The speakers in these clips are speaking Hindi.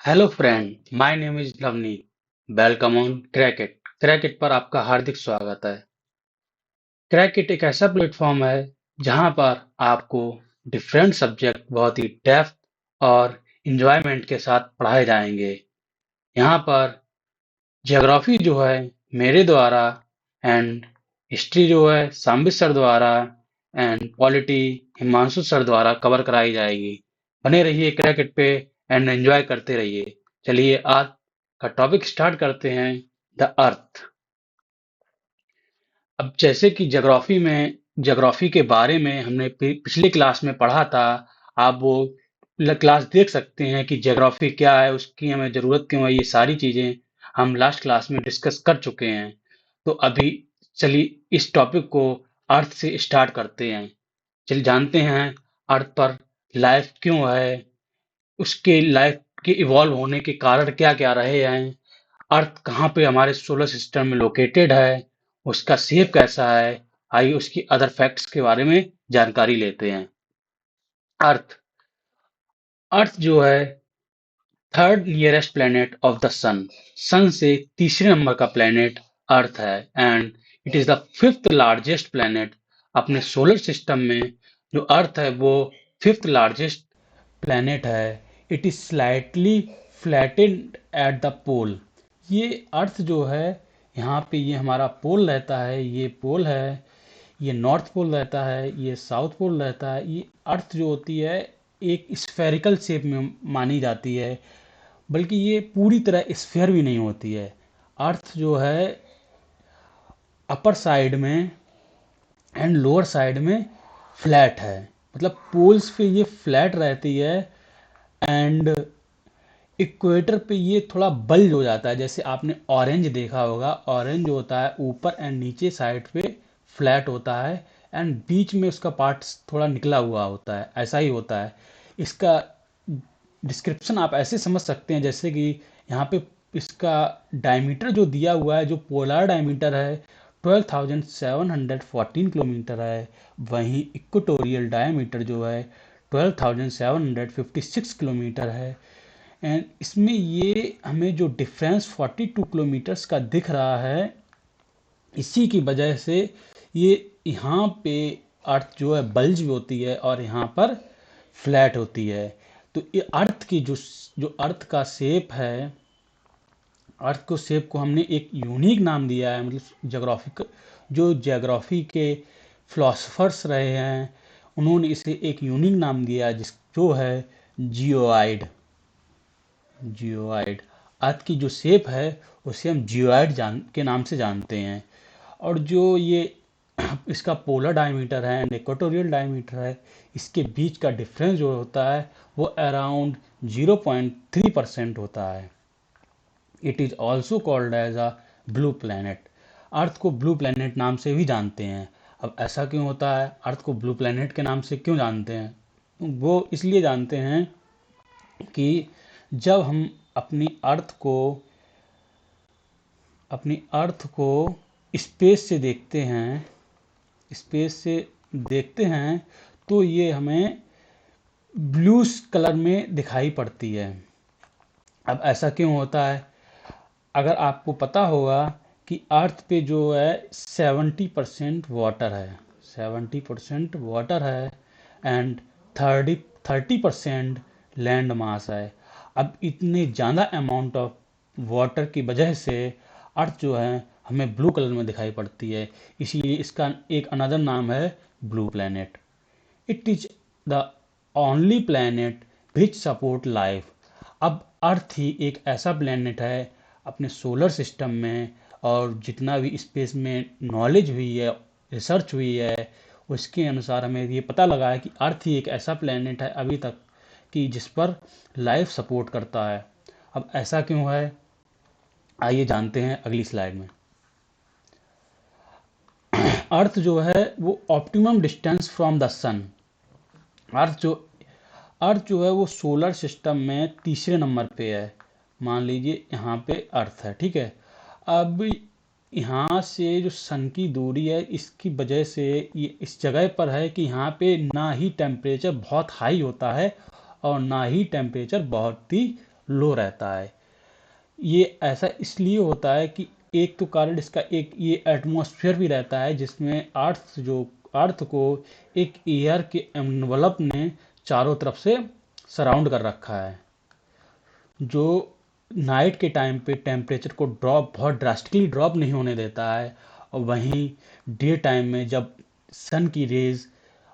Hello friend, my name is Navneet. Welcome on क्रैकेट। क्रैकेट पर आपका हार्दिक स्वागत है। क्रैकेट एक ऐसा प्लेटफॉर्म है जहां पर आपको डिफरेंट सब्जेक्ट बहुत ही डेप्थ और इंजॉयमेंट के साथ पढ़ाए जाएंगे। यहाँ पर ज्योग्राफी जो है मेरे द्वारा एंड हिस्ट्री जो है सांबित सर द्वारा एंड पॉलिटी हिमांशु सर द्वारा कवर कराई जाएगी। बने रहिए क्रैकेट पे एंड एंजॉय करते रहिए। चलिए आज का टॉपिक स्टार्ट करते हैं। The earth. अब जैसे कि ज्योग्राफी के बारे में हमने पिछली क्लास में पढ़ा था। आप वो क्लास देख सकते हैं कि ज्योग्राफी क्या है, उसकी हमें जरूरत क्यों है। ये सारी चीजें हम लास्ट क्लास में डिस्कस कर चुके हैं। तो अभी चलिए इस टॉपिक को अर्थ से स्टार्ट करते हैं। चलिए जानते हैं अर्थ पर लाइफ क्यों है, उसके लाइफ के इवॉल्व होने के कारण क्या क्या रहे हैं, अर्थ कहाँ पे हमारे सोलर सिस्टम में लोकेटेड है, उसका शेप कैसा है। आइए उसकी अदर फैक्ट्स के बारे में जानकारी लेते हैं। अर्थ अर्थ जो है third nearest planet of the sun. Sun से तीसरे नंबर का प्लेनेट अर्थ है and it is the fifth largest planet. अपने सोलर सिस्टम में जो अर्थ है वो फिफ्थ लार्जेस्ट प्लेनेट है। It is slightly flattened at the pole. ये अर्थ जो है, यहाँ पे ये हमारा पोल रहता है, ये पोल है, ये नॉर्थ पोल रहता है, ये साउथ पोल रहता है। ये अर्थ जो होती है एक स्फेरिकल शेप में मानी जाती है, बल्कि ये पूरी तरह स्फेयर भी नहीं होती है। अर्थ जो है अपर साइड में एंड लोअर साइड में फ्लैट है, मतलब पोल्स पे ये फ्लैट रहती है एंड इक्वेटर पे ये थोड़ा बल्ज हो जाता है। जैसे आपने ऑरेंज देखा होगा, ऑरेंज जो होता है ऊपर एंड नीचे साइड पे फ्लैट होता है एंड बीच में उसका पार्ट थोड़ा निकला हुआ होता है, ऐसा ही होता है। इसका डिस्क्रिप्शन आप ऐसे समझ सकते हैं जैसे कि यहाँ पे इसका डायमीटर जो दिया हुआ है, जो पोलर डायमीटर है 12,714 किलोमीटर है। वहीं इक्वेटोरियल डायमीटर जो है 12,756 किलोमीटर है। एंड इसमें ये हमें जो डिफरेंस 42 किलोमीटर्स का दिख रहा है, इसी की वजह से ये यहाँ पे अर्थ जो है बल्ज होती है और यहाँ पर फ्लैट होती है। तो ये अर्थ की जो जो अर्थ का शेप है, अर्थ को शेप को हमने एक यूनिक नाम दिया है। मतलब जोग्राफिक जो ज्योग्राफी के फिलोसफर्स रहे हैं, उन्होंने इसे एक यूनिक नाम दिया है जिस जो है जियोआइड। जियोआइड अर्थ की जो शेप है उसे हम जियोआइड जान के नाम से जानते हैं। और जो ये इसका पोलर डायमीटर है एंड इक्वेटोरियल डायमीटर है, इसके बीच का डिफरेंस जो होता है वो अराउंड 0.3% होता है। It is also called as a blue planet. Earth को ब्लू प्लैनेट नाम से भी जानते हैं। अब ऐसा क्यों होता है, अर्थ को ब्लू प्लैनेट के नाम से क्यों जानते हैं? वो इसलिए जानते हैं कि जब हम अपनी अर्थ को स्पेस से देखते हैं, स्पेस से देखते हैं तो ये हमें ब्लू कलर में दिखाई पड़ती है। अब ऐसा क्यों होता है? अगर आपको पता होगा कि अर्थ पे जो है 70% वाटर है, 70% वाटर है एंड 30% लैंड मास है। अब इतने ज़्यादा अमाउंट ऑफ वाटर की वजह से अर्थ जो है हमें ब्लू कलर में दिखाई पड़ती है। इसीलिए इसका एक अनदर नाम है blue planet. It is the only planet which support life. अब अर्थ ही एक ऐसा प्लैनेट है अपने सोलर सिस्टम में, और जितना भी स्पेस में नॉलेज हुई है, रिसर्च हुई है, उसके अनुसार हमें ये पता लगा है कि अर्थ ही एक ऐसा प्लैनेट है अभी तक कि जिस पर लाइफ सपोर्ट करता है। अब ऐसा क्यों है, आइए जानते हैं अगली स्लाइड में। अर्थ जो है वो ऑप्टिमम डिस्टेंस फ्रॉम द सन। अर्थ जो अर्थ जो है वो सोलर सिस्टम में तीसरे नंबर पे है। मान लीजिए यहाँ पे अर्थ है, ठीक है। अब यहाँ से जो सन की दूरी है, इसकी वजह से ये इस जगह पर है कि यहाँ पे ना ही टेम्परेचर बहुत हाई होता है और ना ही टेम्परेचर बहुत ही लो रहता है। ये ऐसा इसलिए होता है कि एक तो कारण इसका एक ये एटमॉस्फेयर भी रहता है, जिसमें अर्थ को एक एयर के एनवलप ने चारों तरफ से सराउंड कर रखा है, जो नाइट के टाइम पे टेम्परेचर को बहुत ड्रास्टिकली ड्रॉप नहीं होने देता है। और वहीं डे टाइम में जब सन की रेज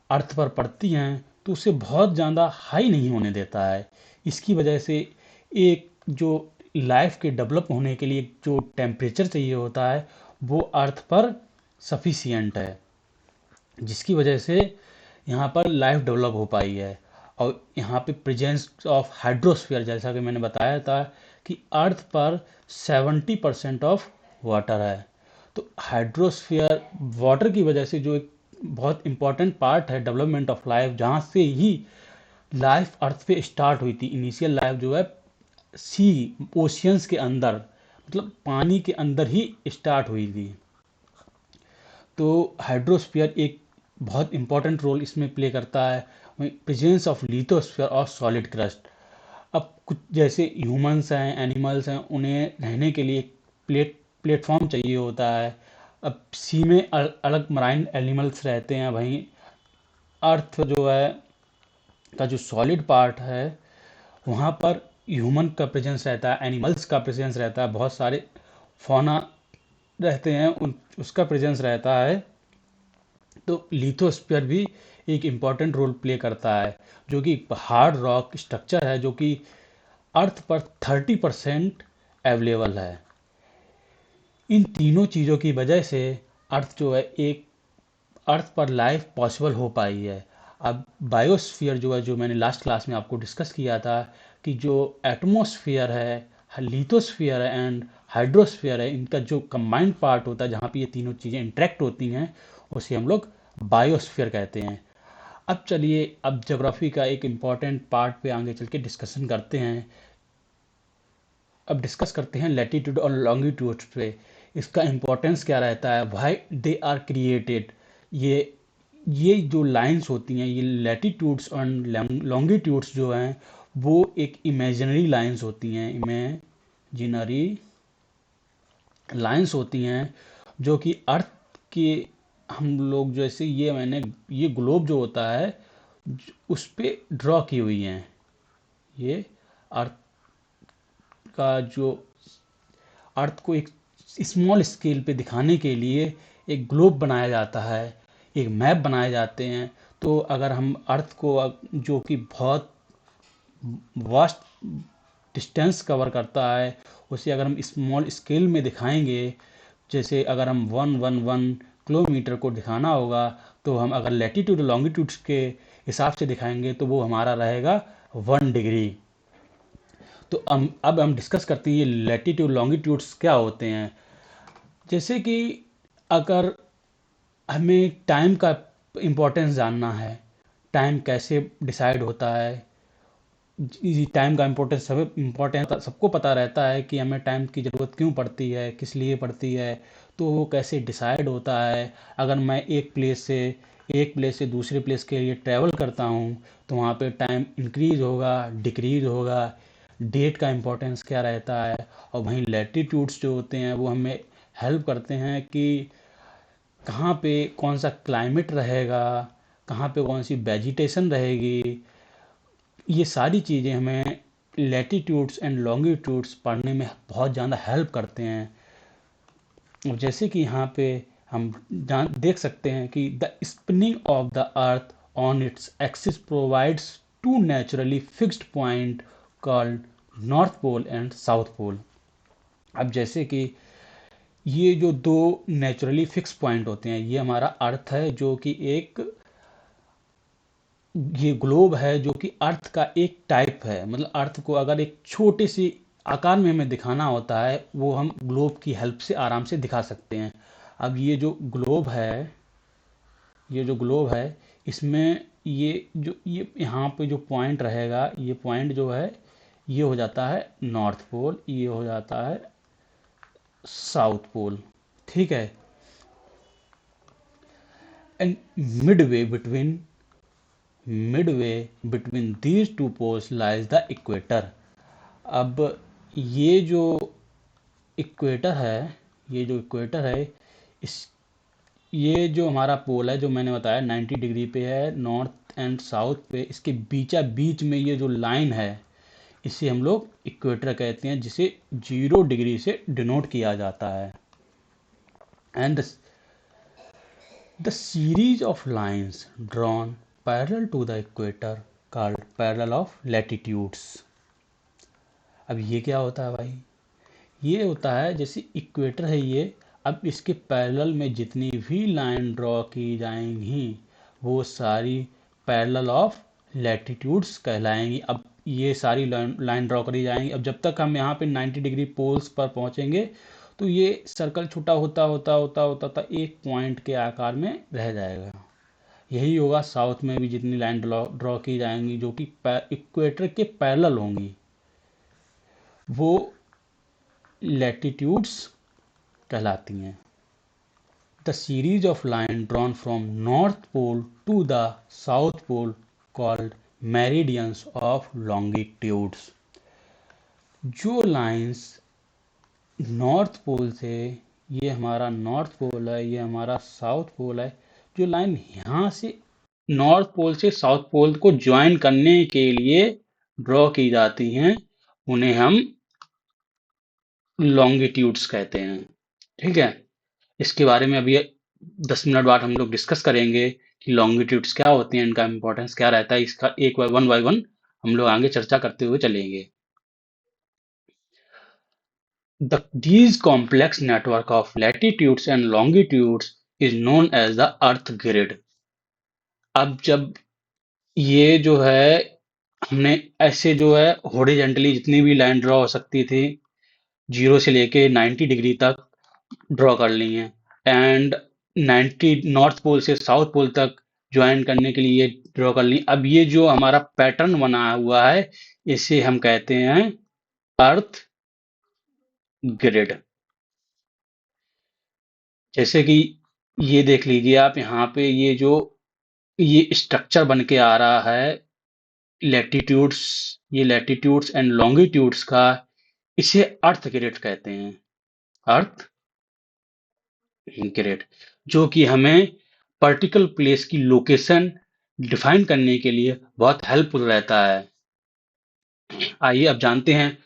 अर्थ पर पड़ती हैं तो उसे बहुत ज़्यादा हाई नहीं होने देता है। इसकी वजह से एक जो लाइफ के डेवलप होने के लिए जो टेम्परेचर चाहिए होता है वो अर्थ पर सफिशिएंट है, जिसकी वजह से यहाँ पर लाइफ डेवलप हो पाई है। और यहाँ पे प्रेजेंस ऑफ हाइड्रोस्फीयर, जैसा कि मैंने बताया था कि अर्थ पर 70% ऑफ वाटर है। तो हाइड्रोस्फीयर वाटर की वजह से जो एक बहुत इम्पोर्टेंट पार्ट है डेवलपमेंट ऑफ लाइफ, जहाँ से ही लाइफ अर्थ पे स्टार्ट हुई थी। इनिशियल लाइफ जो है सी ओशियंस के अंदर, मतलब पानी के अंदर ही स्टार्ट हुई थी। तो हाइड्रोस्फीयर एक बहुत इंपॉर्टेंट रोल इसमें प्ले करता है। वहीं प्रेजेंस ऑफ लिथोस्फीयर और सॉलिड क्रस्ट। अब कुछ जैसे ह्यूमंस हैं, एनिमल्स हैं, उन्हें रहने के लिए एक प्लेटफॉर्म चाहिए होता है। अब सी में अलग मराइन एनिमल्स रहते हैं, वहीं अर्थ जो है का जो सॉलिड पार्ट है वहाँ पर ह्यूमन का प्रेजेंस रहता है, एनिमल्स का प्रेजेंस रहता है, बहुत सारे फौना रहते हैं उन उसका प्रेजेंस रहता है। तो लिथोस्फीयर भी एक इम्पॉर्टेंट रोल प्ले करता है, जो कि हार्ड रॉक स्ट्रक्चर है जो कि अर्थ पर 30% अवेलेबल है। इन तीनों चीज़ों की वजह से अर्थ जो है एक अर्थ पर लाइफ पॉसिबल हो पाई है। अब बायोस्फीयर जो है, जो मैंने लास्ट क्लास में आपको डिस्कस किया था कि जो एटमॉस्फेयर है, लिथोस्फीयर है एंड हाइड्रोस्फीयर है, इनका जो कंबाइंड पार्ट होता है जहाँ पे ये तीनों चीज़ें इंटरेक्ट होती हैं उसे हम लोग बायोस्फीयर कहते हैं। अब चलिए अब ज्योग्राफी का एक इम्पॉर्टेंट पार्ट पे आगे चल के डिस्कशन करते हैं। अब डिस्कस करते हैं लैटिट्यूड और लॉन्गिट्यूड पे इसका इम्पोर्टेंस क्या रहता है, व्हाई दे आर क्रिएटेड। ये ये जो लाइंस होती हैं, ये लैटिट्यूड्स और लॉन्गिट्यूड्स जो हैं वो एक इमेजिनरी लाइंस होती हैं, इमेजिनरी लाइंस होती हैं जो कि अर्थ के हम लोग जैसे ये ग्लोब जो होता है उस पे ड्रॉ की हुई हैं। ये अर्थ का जो अर्थ को एक स्मॉल स्केल पे दिखाने के लिए एक ग्लोब बनाया जाता है, एक मैप बनाए जाते हैं। तो अगर हम अर्थ को जो कि बहुत वास्ट डिस्टेंस कवर करता है उसे अगर हम स्मॉल स्केल में दिखाएंगे, जैसे अगर हम 111 किलोमीटर को दिखाना होगा तो हम अगर लैटिट्यूड लॉन्गिट्यूड्स के हिसाब से दिखाएंगे तो वो हमारा रहेगा 1 डिग्री। तो अब हम डिस्कस करते हैं ये लैटिट्यूड लॉन्गिट्यूड्स क्या होते हैं। जैसे कि अगर हमें टाइम का इम्पोर्टेंस जानना है, टाइम कैसे डिसाइड होता है, टाइम का इम्पोर्टेंस सबको पता रहता है कि हमें टाइम की ज़रूरत क्यों पड़ती है, किस लिए पड़ती है, तो वो कैसे डिसाइड होता है। अगर मैं एक प्लेस से दूसरे प्लेस के लिए ट्रैवल करता हूँ तो वहाँ पे टाइम इंक्रीज होगा, डिक्रीज होगा, डेट का इम्पोर्टेंस क्या रहता है। और वहीं लैटिट्यूड्स जो होते हैं वो हमें हेल्प करते हैं कि कहाँ पे कौन सा क्लाइमेट रहेगा, कहाँ पे कौन सी वेजिटेशन रहेगी। ये सारी चीज़ें हमें लैटिट्यूड्स एंड लॉन्गिट्यूड्स पढ़ने में बहुत ज़्यादा हेल्प करते हैं। जैसे कि यहाँ पे हम देख सकते हैं कि the spinning of the earth on its axis provides two naturally fixed point called north pole and south pole. अब जैसे कि ये जो दो नेचुरली फिक्स पॉइंट होते हैं, ये हमारा अर्थ है जो कि एक ये ग्लोब है जो कि अर्थ का एक टाइप है। मतलब अर्थ को अगर एक छोटे सी आकार में हमें दिखाना होता है वो हम ग्लोब की हेल्प से आराम से दिखा सकते हैं। अब ये जो ग्लोब है इसमें ये यहाँ पे जो पॉइंट रहेगा, ये पॉइंट जो है ये हो जाता है नॉर्थ पोल, ये हो जाता है साउथ पोल। ठीक है। And midway between midway between these two poles lies the equator. अब ये जो इक्वेटर है, ये जो इक्वेटर है, इस ये जो हमारा पोल है जो मैंने बताया 90 डिग्री पे है नॉर्थ एंड साउथ पे, इसके बीचा बीच में ये जो लाइन है इसे हम लोग इक्वेटर कहते हैं, जिसे 0 डिग्री से डिनोट किया जाता है। And the series of lines drawn parallel to the equator called parallel of latitudes. अब ये क्या होता है भाई? ये होता है जैसे इक्वेटर है ये, अब इसके पैरेलल में जितनी भी लाइन ड्रॉ की जाएंगी वो सारी पैरेलल ऑफ लैटिट्यूड्स कहलाएंगी। अब ये सारी लाइन ड्रॉ करी जाएंगी। अब जब तक हम यहाँ पे 90 डिग्री पोल्स पर पहुँचेंगे तो ये सर्कल छोटा होता होता होता होता होता एक पॉइंट के आकार में रह जाएगा। यही होगा साउथ में भी जितनी लाइन ड्रॉ की जाएंगी जो कि इक्वेटर के पैरेलल होंगी वो लैटिट्यूड्स कहलाती हैं। The series of line drawn from north pole to the south pole called meridians of longitudes. जो लाइंस नॉर्थ पोल से, ये हमारा नॉर्थ पोल है, ये हमारा साउथ पोल है, जो लाइन यहाँ से नॉर्थ पोल से साउथ पोल को ज्वाइन करने के लिए ड्रॉ की जाती हैं उन्हें हम लॉन्गिट्यूड्स कहते हैं। ठीक है, इसके बारे में अभी 10 मिनट बाद हम लोग डिस्कस करेंगे कि लॉन्गिट्यूड्स क्या होती हैं, इनका इंपॉर्टेंस क्या रहता है, इसका एक वन बाय वन हम लोग आगे चर्चा करते हुए चलेंगे। These complex network of latitudes and longitudes is known as the Earth grid। अब जब ये जो है हमने ऐसे जो है हॉरिजेंटली जितनी भी लाइन ड्रॉ हो सकती थी 0 से लेके 90 डिग्री तक ड्रॉ कर ली हैं, एंड 90 नॉर्थ पोल से साउथ पोल तक ज्वाइन करने के लिए ड्रॉ कर ली। अब ये जो हमारा पैटर्न बना हुआ है इसे हम कहते हैं अर्थ ग्रिड। जैसे कि ये देख लीजिए आप, यहाँ पे ये जो ये स्ट्रक्चर बन के आ रहा है लैटिट्यूड्स, ये लैटिट्यूड्स एंड लॉन्गिट्यूड्स का, इसे अर्थ ग्रिड कहते हैं। अर्थ ग्रिड, जो कि हमें पर्टिकुलर प्लेस की लोकेशन डिफाइन करने के लिए बहुत हेल्पफुल रहता है। आइए अब जानते हैं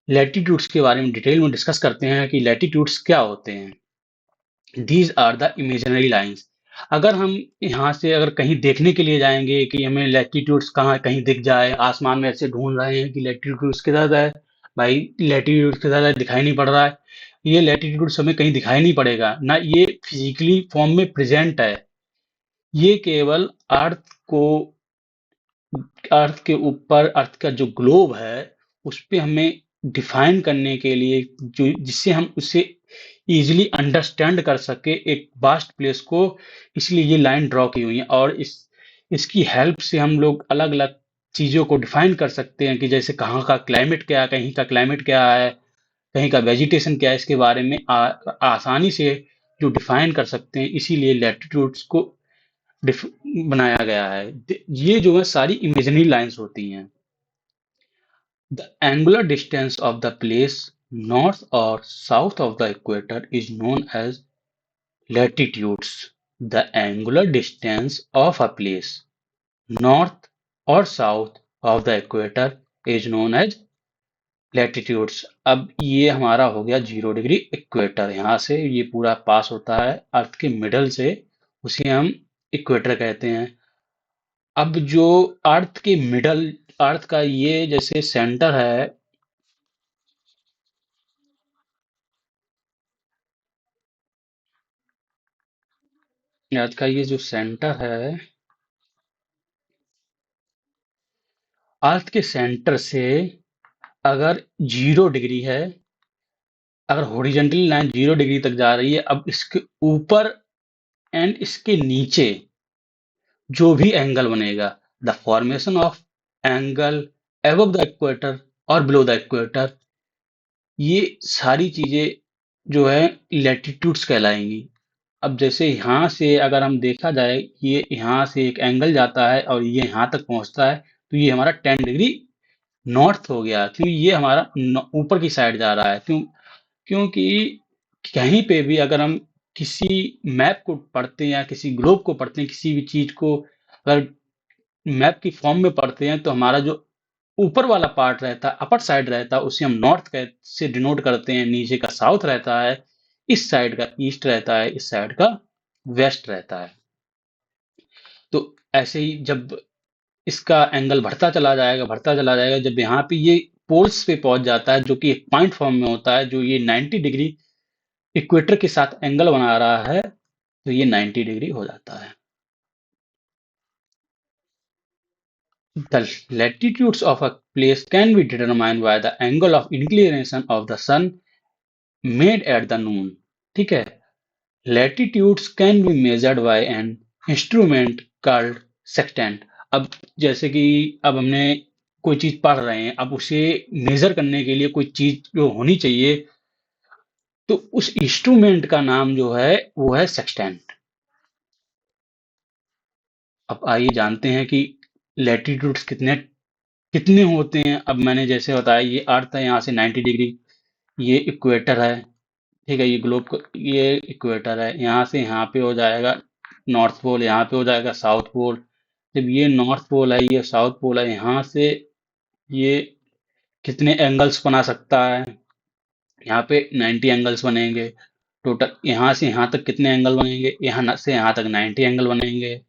लैटिट्यूड्स के बारे में, डिटेल में डिस्कस करते हैं कि लैटिट्यूड्स क्या होते हैं। These are the imaginary lines. अगर हम यहाँ से अगर कहीं देखने के लिए जाएंगे कि हमें लैटिट्यूड्स कहाँ कहीं दिख जाए, आसमान में ऐसे ढूंढ रहे हैं कि लैटिट्यूड्स के साथ है, भाई लैटिट्यूड्स के साथ दिखाई नहीं पड़ रहा है, ये लैटिट्यूड्स हमें कहीं दिखाई नहीं पड़ेगा ना, ये फिजिकली फॉर्म में प्रेजेंट है। ये केवल को अर्थ के ऊपर, अर्थ का जो ग्लोब है उस पे हमें डिफाइन करने के लिए, जो जिससे हम उसे इजीली अंडरस्टैंड कर सके एक वास्ट प्लेस को, इसलिए ये लाइन ड्रॉ की हुई है। और इसकी हेल्प से हम लोग अलग अलग चीज़ों को डिफाइन कर सकते हैं कि जैसे कहाँ का क्लाइमेट क्या है, कहीं का क्लाइमेट क्या है, कहीं का वेजिटेशन क्या है, इसके बारे में आसानी से जो डिफाइन कर सकते हैं, इसीलिए लैटिट्यूड्स को बनाया गया है। ये जो है सारी इमेजिनरी लाइंस होती हैं। The angular distance of the place north और south of the equator is known as latitudes। The angular distance of a place north or south of the equator is known as latitudes। अब ये हमारा हो गया 0 डिग्री इक्वेटर, यहाँ से ये पूरा पास होता है अर्थ के मिडल से, उसे हम इक्वेटर कहते हैं। अब जो अर्थ के मिडल, अर्थ का ये जैसे सेंटर है, अर्थ का ये जो सेंटर है, अर्थ के सेंटर से अगर 0 डिग्री है, अगर हॉरिजेंटली लाइन 0 डिग्री तक जा रही है, अब इसके ऊपर एंड इसके नीचे जो भी एंगल बनेगा, the formation of angle above the equator और बिलो द इक्वेटर, ये सारी चीजें जो है लैटिट्यूड्स कहलाएंगी। अब जैसे यहाँ से अगर हम देखा जाए, ये यहाँ से एक एंगल जाता है और ये यहाँ तक पहुँचता है, तो ये हमारा 10 डिग्री नॉर्थ हो गया, क्यों ये हमारा ऊपर की साइड जा रहा है, क्यों? क्योंकि कहीं पे भी अगर हम किसी मैप को पढ़ते हैं या किसी ग्लोब को पढ़ते हैं, किसी भी चीज को अगर मैप की फॉर्म में पढ़ते हैं, तो हमारा जो ऊपर वाला पार्ट रहता है, अपर साइड रहता है, उसे हम नॉर्थ से डिनोट करते हैं, नीचे का साउथ रहता है, इस साइड का ईस्ट रहता है, इस साइड का वेस्ट रहता है। तो ऐसे ही जब इसका एंगल बढ़ता चला जाएगा, जब यहाँ पे ये पोल्स पे पहुंच जाता है, जो कि एक पॉइंट फॉर्म में होता है, जो ये 90 डिग्री इक्वेटर के साथ एंगल बना रहा है, तो ये 90 डिग्री हो जाता है। The latitudes of a place can be determined by the angle of inclination of the sun made at the noon. ठीक है? Latitudes can be measured by an instrument called sextant. अब जैसे कि अब हमने कोई चीज पढ़ रहे हैं, अब उसे मेजर करने के लिए कोई चीज जो होनी चाहिए, तो उस इंस्ट्रूमेंट का नाम जो है वो है सेक्सटेंट। अब आइए जानते हैं कि लैटिट्यूड्स कितने कितने होते हैं। अब मैंने जैसे बताया, ये अर्थ है, यहाँ से 90 डिग्री, ये इक्वेटर है, ठीक है, ये ग्लोब को, ये इक्वेटर है, यहाँ से यहाँ पे हो जाएगा नॉर्थ पोल, यहाँ पे हो जाएगा साउथ पोल। जब ये नॉर्थ पोल है, ये साउथ पोल है, यहाँ से ये कितने एंगल्स बना सकता है? यहाँ पे 90 एंगल्स बनेंगे टोटल। यहाँ से यहाँ तक कितने एंगल बनेंगे? यहाँ से यहाँ तक 90 एंगल बनेंगे।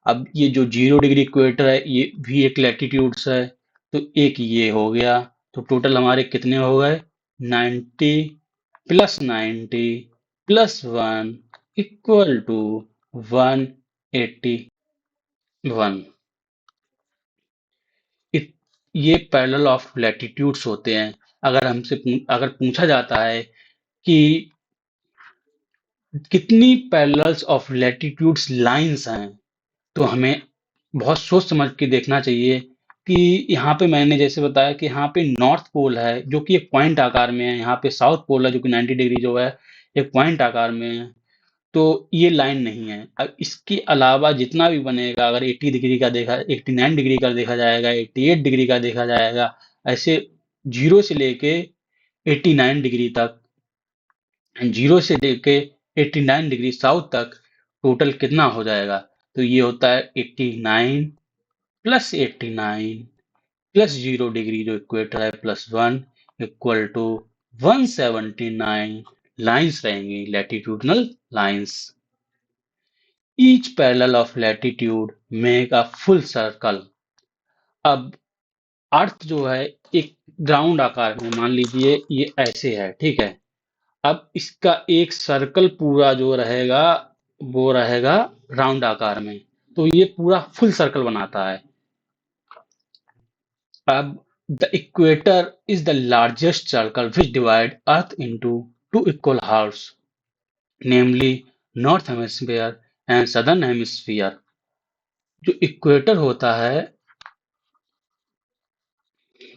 अब ये जो 0 डिग्री इक्वेटर है, ये भी एक लैटिट्यूड्स है, तो एक ये हो गया, तो टोटल हमारे कितने हो गए? 90 प्लस 90 प्लस 1 इक्वल टू 181। ये पैरेलल ऑफ लैटिट्यूड्स होते हैं। अगर पूछा जाता है कि कितनी पैरेलल्स ऑफ लैटिट्यूड्स लाइंस हैं, तो हमें बहुत सोच समझ के देखना चाहिए कि यहाँ पे मैंने जैसे बताया कि यहाँ पे नॉर्थ पोल है, जो कि एक पॉइंट आकार में है, यहाँ पे साउथ पोल है, जो कि 90 डिग्री जो है एक पॉइंट आकार में है, तो ये लाइन नहीं है। अब इसके अलावा जितना भी बनेगा, अगर 80 डिग्री का देखा, 89 डिग्री का देखा जाएगा, 88 डिग्री का देखा जाएगा, ऐसे जीरो से लेके 89 डिग्री तक, जीरो से लेके 89 डिग्री साउथ तक टोटल कितना हो जाएगा? तो ये होता है 89 प्लस 89 प्लस 0 डिग्री जो इक्वेटर है प्लस 1 इक्वल टू 179 लाइंस रहेंगी, latitudinal lines. Each parallel of latitude make a full circle. अब अर्थ जो है एक राउंड आकार में, मान लीजिए ये ऐसे है, ठीक है। अब इसका एक सर्कल पूरा जो रहेगा वो रहेगा राउंड आकार में, तो ये पूरा फुल सर्कल बनाता है। अब the equator is the largest circle which divide earth into two equal halves, namely north hemisphere and southern hemisphere. जो इक्वेटर होता है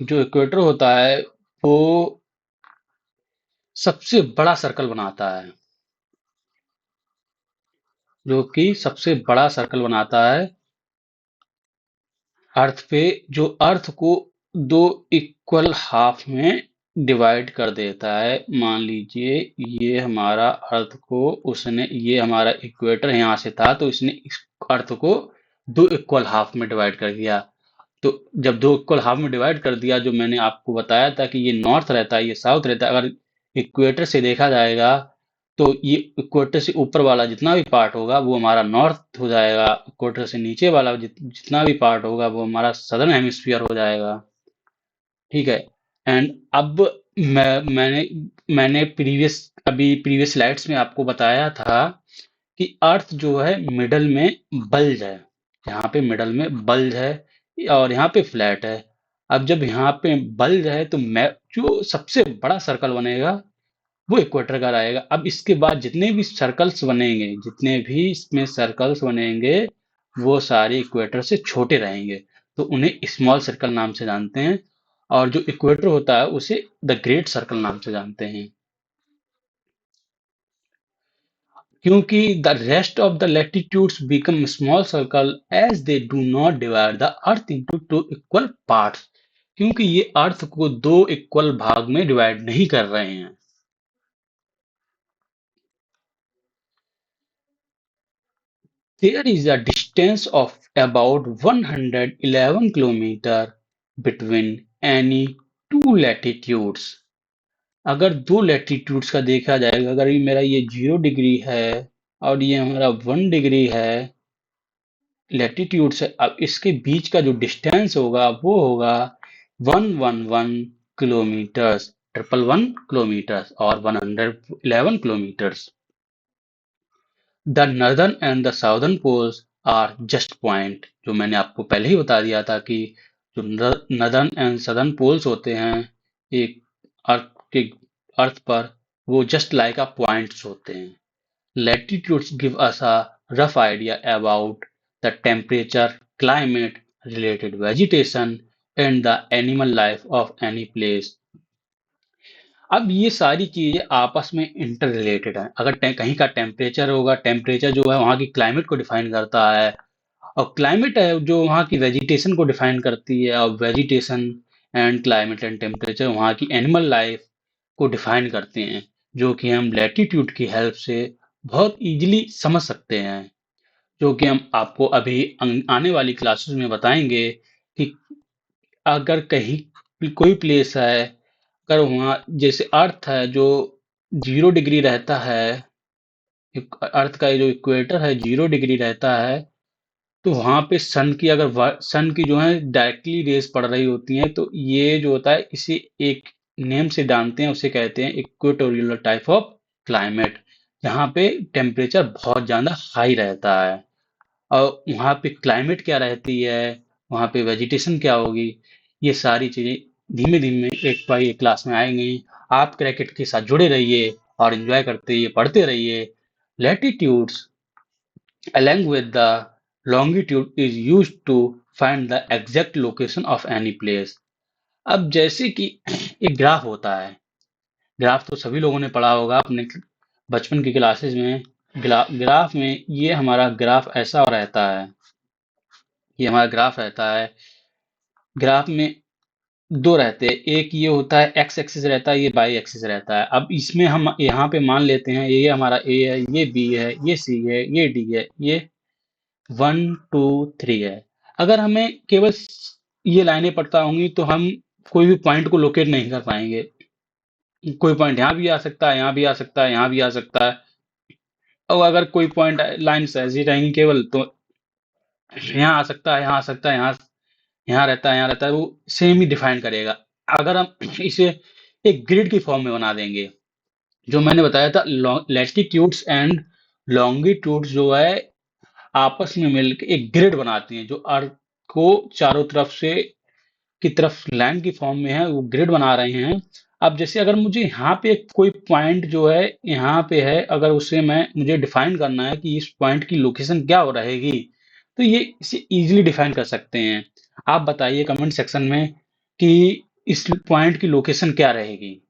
जो इक्वेटर होता है वो सबसे बड़ा सर्कल बनाता है, जो कि सबसे बड़ा सर्कल बनाता है अर्थ पे, जो अर्थ को दो इक्वल हाफ में डिवाइड कर देता है। मान लीजिए ये हमारा अर्थ को, उसने, ये हमारा इक्वेटर यहाँ से था, तो इसने इस अर्थ को दो इक्वल हाफ में डिवाइड कर दिया। तो जब दो इक्वल हाफ में डिवाइड कर दिया, जो मैंने आपको बताया था कि ये नॉर्थ रहता है, ये साउथ रहता है, अगर इक्वेटर से देखा जाएगा, तो ये इक्वेटर से ऊपर वाला जितना भी पार्ट होगा वो हमारा नॉर्थ हो जाएगा, इक्वेटर से नीचे वाला जितना भी पार्ट होगा वो हमारा सदर्न हेमिस्फीयर हो जाएगा, ठीक है। एंड अब मैंने मैंने प्रीवियस स्लाइड्स में आपको बताया था कि अर्थ जो है मिडल में बल्ज है, यहाँ पे मिडल में बल्ज है और यहाँ पे फ्लैट है। अब जब यहाँ पे बल्ज है, तो मैं जो सबसे बड़ा सर्कल बनेगा वो इक्वेटर का रहेगा। अब इसके बाद जितने भी इसमें सर्कल्स बनेंगे, वो सारे इक्वेटर से छोटे रहेंगे, तो उन्हें स्मॉल सर्कल नाम से जानते हैं, और जो इक्वेटर होता है उसे द ग्रेट सर्कल नाम से जानते हैं, क्योंकि the rest of the latitudes become small circle as they do not divide the earth into two equal parts. क्योंकि ये अर्थ को दो इक्वल भाग में डिवाइड नहीं कर रहे हैं। There is a distance of about 111 kilometer between any two latitudes। अगर दो लैटिट्यूड्स का देखा जाएगा, अगर ये मेरा ये 0 डिग्री है और ये हमारा 1 डिग्री है लैटिट्यूड से, अब इसके बीच का जो डिस्टेंस होगा वो होगा 111 किलोमीटर्स, 111 किलोमीटर्स और 111 kilometres. The northern and the southern poles are just point. जो मैंने आपको पहले ही बता दिया था कि जो नॉर्दर्न एंड सदर्न पोल्स होते हैं एक अर्थ के अर्थ पर, वो जस्ट लाइक अ पॉइंट्स होते हैं। Latitudes give us a rough idea about the temperature, climate, related vegetation, and the animal life of any place। अब ये सारी चीजें आपस में इंटर रिलेटेड हैं। अगर कहीं का टेम्परेचर होगा, टेम्परेचर जो है वहाँ की क्लाइमेट को डिफाइन करता है, और क्लाइमेट है जो वहाँ की वेजिटेशन को डिफाइन करती है, और vegetation and climate and temperature वहाँ की एनिमल लाइफ को डिफाइन करते हैं, जो कि हम लैटिट्यूड की हेल्प से बहुत इजीली समझ सकते हैं, जो कि हम आपको अभी आने वाली क्लासेस में बताएंगे कि अगर कहीं कोई प्लेस है, अगर वहाँ जैसे अर्थ है जो 0 डिग्री रहता है, अर्थ का जो इक्वेटर है 0 डिग्री रहता है, तो वहां पे सन की अगर सन की जो है डायरेक्टली रेज पड़ रही होती हैं, तो ये जो होता है इसे एक नेम से जानते हैं, उसे कहते हैं इक्वेटोरियल टाइप ऑफ क्लाइमेट, जहाँ पे टेम्परेचर बहुत ज्यादा हाई रहता है। और वहाँ पे क्लाइमेट क्या रहती है, वहाँ पे वेजिटेशन क्या होगी, ये सारी चीजें धीमे धीमे एक बार ये क्लास में आएंगी। आप क्रैकेट के साथ जुड़े रहिए और एंजॉय करते रहिए, पढ़ते रहिए। Latitudes along with the longitude is used to find the exact location of any place। अब जैसे कि एक ग्राफ होता है, ग्राफ तो सभी लोगों ने पढ़ा होगा अपने बचपन की क्लासेस में। ग्राफ में ये हमारा ग्राफ ऐसा रहता है, ये हमारा ग्राफ रहता है। ग्राफ में दो रहते हैं, एक ये होता है एक्स एक्सिस रहता है, ये वाई एक्सिस रहता है। अब इसमें हम यहाँ पे मान लेते हैं ये हमारा ए है, ये बी है, ये सी है, ये डी है, ये 1 2 3 है। अगर हमें केवल ये लाइनें पता होंगी तो हम कोई भी पॉइंट को लोकेट नहीं कर पाएंगे। कोई पॉइंट यहाँ भी आ सकता है, यहाँ भी आ सकता है, यहाँ भी आ सकता है। और अगर कोई पॉइंट लाइन ऐसी रहेंगी केवल, तो यहाँ आ सकता है, यहाँ आ सकता है, यहाँ यहाँ रहता है, यहाँ रहता है, वो सेम ही डिफाइन करेगा। अगर हम इसे एक ग्रिड की फॉर्म में बना देंगे, जो मैंने बताया था लैटिट्यूड्स एंड लॉन्गिट्यूड्स जो है आपस में मिलकर एक ग्रिड बनाती हैं, जो अर्थ को चारों तरफ से की तरफ लाइन की फॉर्म में है, वो ग्रिड बना रहे हैं। अब जैसे अगर मुझे यहाँ पे कोई पॉइंट जो है यहाँ पे है, अगर उसे मुझे डिफाइन करना है कि इस पॉइंट की लोकेशन क्या हो रहेगी, तो ये इसे इजीली डिफाइन कर सकते हैं। आप बताइए कमेंट सेक्शन में कि इस पॉइंट की लोकेशन क्या रहेगी।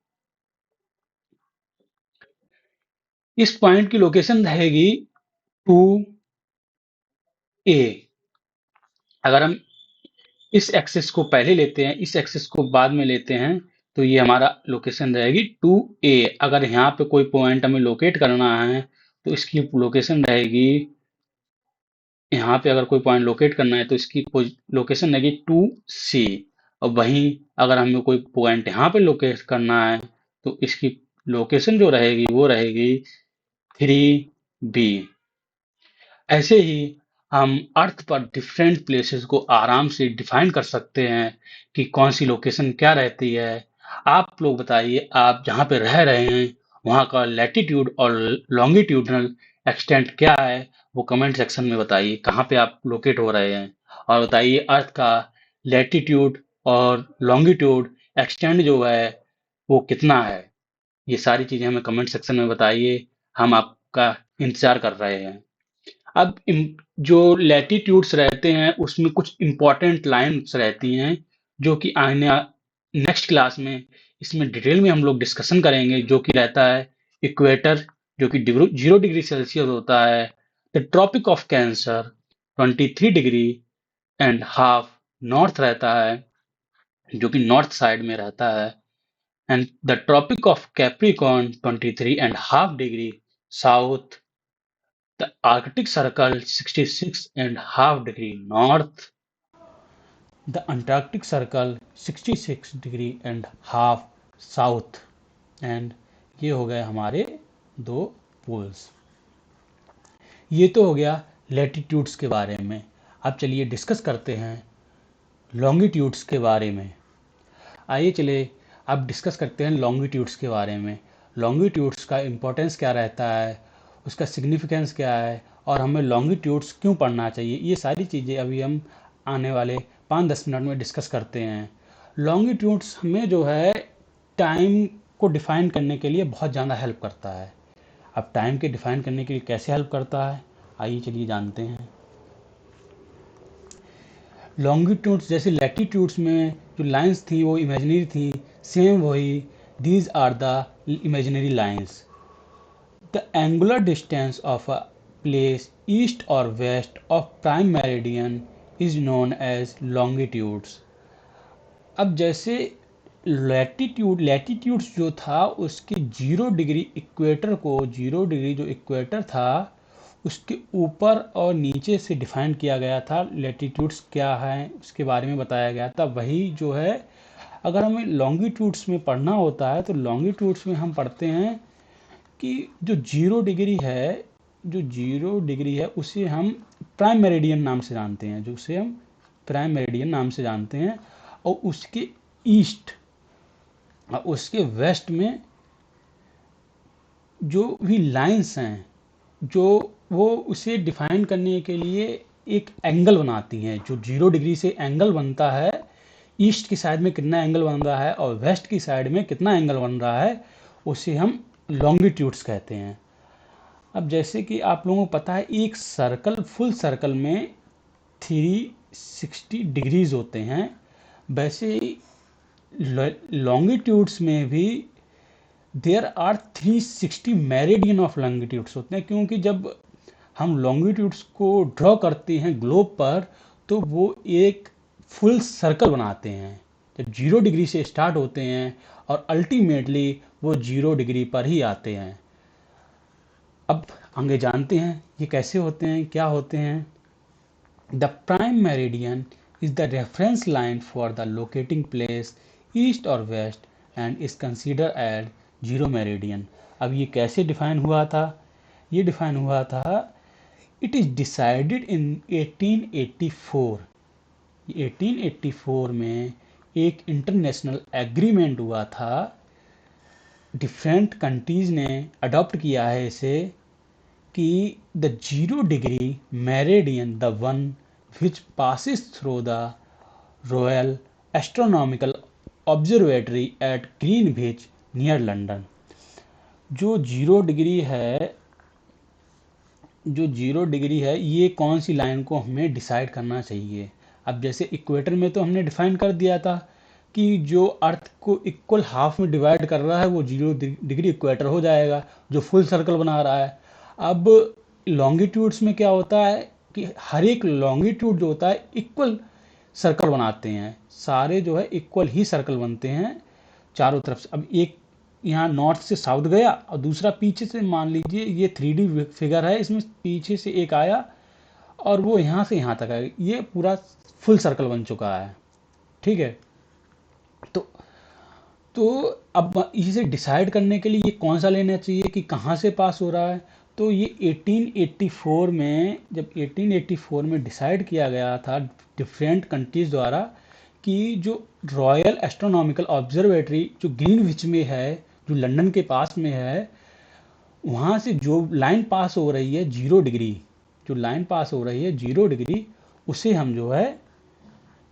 इस पॉइंट की लोकेशन रहेगी 2A। अगर हम इस एक्सिस को पहले लेते हैं, इस एक्सिस को बाद में लेते हैं, तो ये हमारा लोकेशन रहेगी 2A। अगर यहाँ पे कोई पॉइंट हमें लोकेट करना है, तो इसकी लोकेशन रहेगी, यहाँ पे अगर कोई पॉइंट लोकेट करना है तो इसकी लोकेशन रहेगी 2C। और वहीं अगर हमें कोई पॉइंट यहाँ पे लोकेट करना है, तो इसकी लोकेशन जो रहेगी वो रहेगी 3B। ऐसे ही हम अर्थ पर डिफरेंट प्लेसेस को आराम से डिफाइन कर सकते हैं कि कौन सी लोकेशन क्या रहती है। आप लोग बताइए, आप जहाँ पे रह रहे हैं वहाँ का लैटिट्यूड और लॉन्गिट्यूडनल एक्सटेंट क्या है, वो कमेंट सेक्शन में बताइए कहाँ पे आप लोकेट हो रहे हैं। और बताइए अर्थ का लैटिट्यूड और लॉन्गिट्यूड एक्सटेंट जो है वो कितना है। ये सारी चीजें हमें कमेंट सेक्शन में बताइए, हम आपका इंतजार कर रहे हैं। अब जो लैटिट्यूड्स रहते हैं उसमें कुछ इंपॉर्टेंट लाइंस रहती हैं, जो कि आने नेक्स्ट क्लास में इसमें डिटेल में हम लोग डिस्कशन करेंगे। जो कि रहता है इक्वेटर, जो कि 0 डिग्री सेल्सियस होता है। The tropic of cancer 23 degree and half north रहता है। जो कि नॉर्थ साइड में रहता है, and the tropic of Capricorn 23.5 degree south, the Arctic circle 66.5 degree north, the Antarctic circle 66.5 south, and ये हो गए हमारे दो पोल्स। ये तो हो गया लैटिट्यूड्स के बारे में। अब चलिए डिस्कस करते हैं लॉन्गिट्यूड्स के बारे में। आइए चले अब डिस्कस करते हैं लॉन्गिट्यूड्स के बारे में। लॉन्गिट्यूड्स का इम्पोर्टेंस क्या रहता है, उसका सिग्निफिकेंस क्या है, और हमें लॉन्गिट्यूड्स क्यों पढ़ना चाहिए, ये सारी चीज़ें अभी हम आने वाले 5-10 मिनट में डिस्कस करते हैं। लॉन्गिट्यूड्स हमें जो है टाइम को डिफ़ाइन करने के लिए बहुत ज़्यादा हेल्प करता है। अब टाइम के डिफ़ाइन करने के लिए कैसे हेल्प करता है, आइए चलिए जानते हैं। लॉन्गिट्यूड्स जैसे लैटिट्यूड्स में जो लाइंस थी वो इमेजिनरी थी, सेम वही these are the imaginary lines. The angular distance of a place east और west of prime meridian is known as longitudes. अब जैसे लैटिट्यूड्स जो था उसके 0 डिग्री इक्वेटर को, 0 डिग्री जो इक्वेटर था उसके ऊपर और नीचे से डिफाइन किया गया था। लैटिट्यूड्स क्या है उसके बारे में बताया गया था। वही जो है अगर हमें लॉन्गिट्यूड्स में पढ़ना होता है तो लॉन्गिट्यूड्स में हम पढ़ते हैं कि जो 0 डिग्री है, जो 0 डिग्री है उसे हम प्राइम मेरिडियन नाम से जानते हैं, जो उसे हम प्राइम मेरिडियन नाम से जानते हैं। और उसके ईस्ट और उसके वेस्ट में जो भी लाइंस हैं, जो वो उसे डिफाइन करने के लिए एक एंगल बनाती हैं। जो 0 डिग्री से एंगल बनता है, ईस्ट की साइड में कितना एंगल बन रहा है और वेस्ट की साइड में कितना एंगल बन रहा है, उसे हम लॉन्गिट्यूड्स कहते हैं। अब जैसे कि आप लोगों को पता है एक सर्कल, फुल सर्कल में 360 डिग्रीज होते हैं, वैसे ही लॉन्गिट्यूड्स में भी there are 360 meridian of longitudes होते हैं। क्योंकि जब हम लॉन्गिट्यूड्स को ड्रॉ करते हैं ग्लोब पर तो वो एक फुल सर्कल बनाते हैं। जब 0 डिग्री से स्टार्ट होते हैं और अल्टीमेटली वो 0 डिग्री पर ही आते हैं। अब आगे जानते हैं ये कैसे होते हैं, क्या होते हैं। The prime meridian is the reference line for the locating place east और west and is consider as 0 meridian. अब ये कैसे डिफाइन हुआ था, ये डिफाइन हुआ था, इट इज डिसाइडेड इन 1884। 1884 में एक इंटरनेशनल एग्रीमेंट हुआ था, डिफरेंट कंट्रीज ने अडॉप्ट किया है इसे, कि the 0 degree meridian, the one which passes through the royal astronomical observatory at Greenwich near London. जो 0 डिग्री है, जो 0 डिग्री है, ये कौन सी लाइन को हमें डिसाइड करना चाहिए। अब जैसे इक्वेटर में तो हमने डिफाइन कर दिया था कि जो अर्थ को इक्वल हाफ में डिवाइड कर रहा है वो 0 डिग्री इक्वेटर हो जाएगा, जो फुल सर्कल बना रहा है। अब लॉन्गिट्यूड्स में क्या होता है कि हर एक लॉन्गिट्यूड जो होता है इक्वल सर्कल बनाते हैं, सारे जो है इक्वल ही सर्कल बनते हैं चारों तरफ से। अब एक यहाँ नॉर्थ से साउथ गया और दूसरा पीछे से, मान लीजिए ये 3D फिगर है, इसमें पीछे से एक आया और वो यहाँ से यहाँ तक आया, ये पूरा फुल सर्कल बन चुका है। ठीक है, तो तो अब इसे डिसाइड करने के लिए ये कौन सा लेना चाहिए कि कहाँ से पास हो रहा है, तो ये 1884 में, जब 1884 में डिसाइड किया गया था डिफरेंट कंट्रीज द्वारा कि जो रॉयल एस्ट्रोनॉमिकल ऑब्जर्वेटरी जो ग्रीनविच में है, जो लंदन के पास में है, वहाँ से जो लाइन पास हो रही है 0 डिग्री, जो लाइन पास हो रही है 0 डिग्री, उसे हम जो है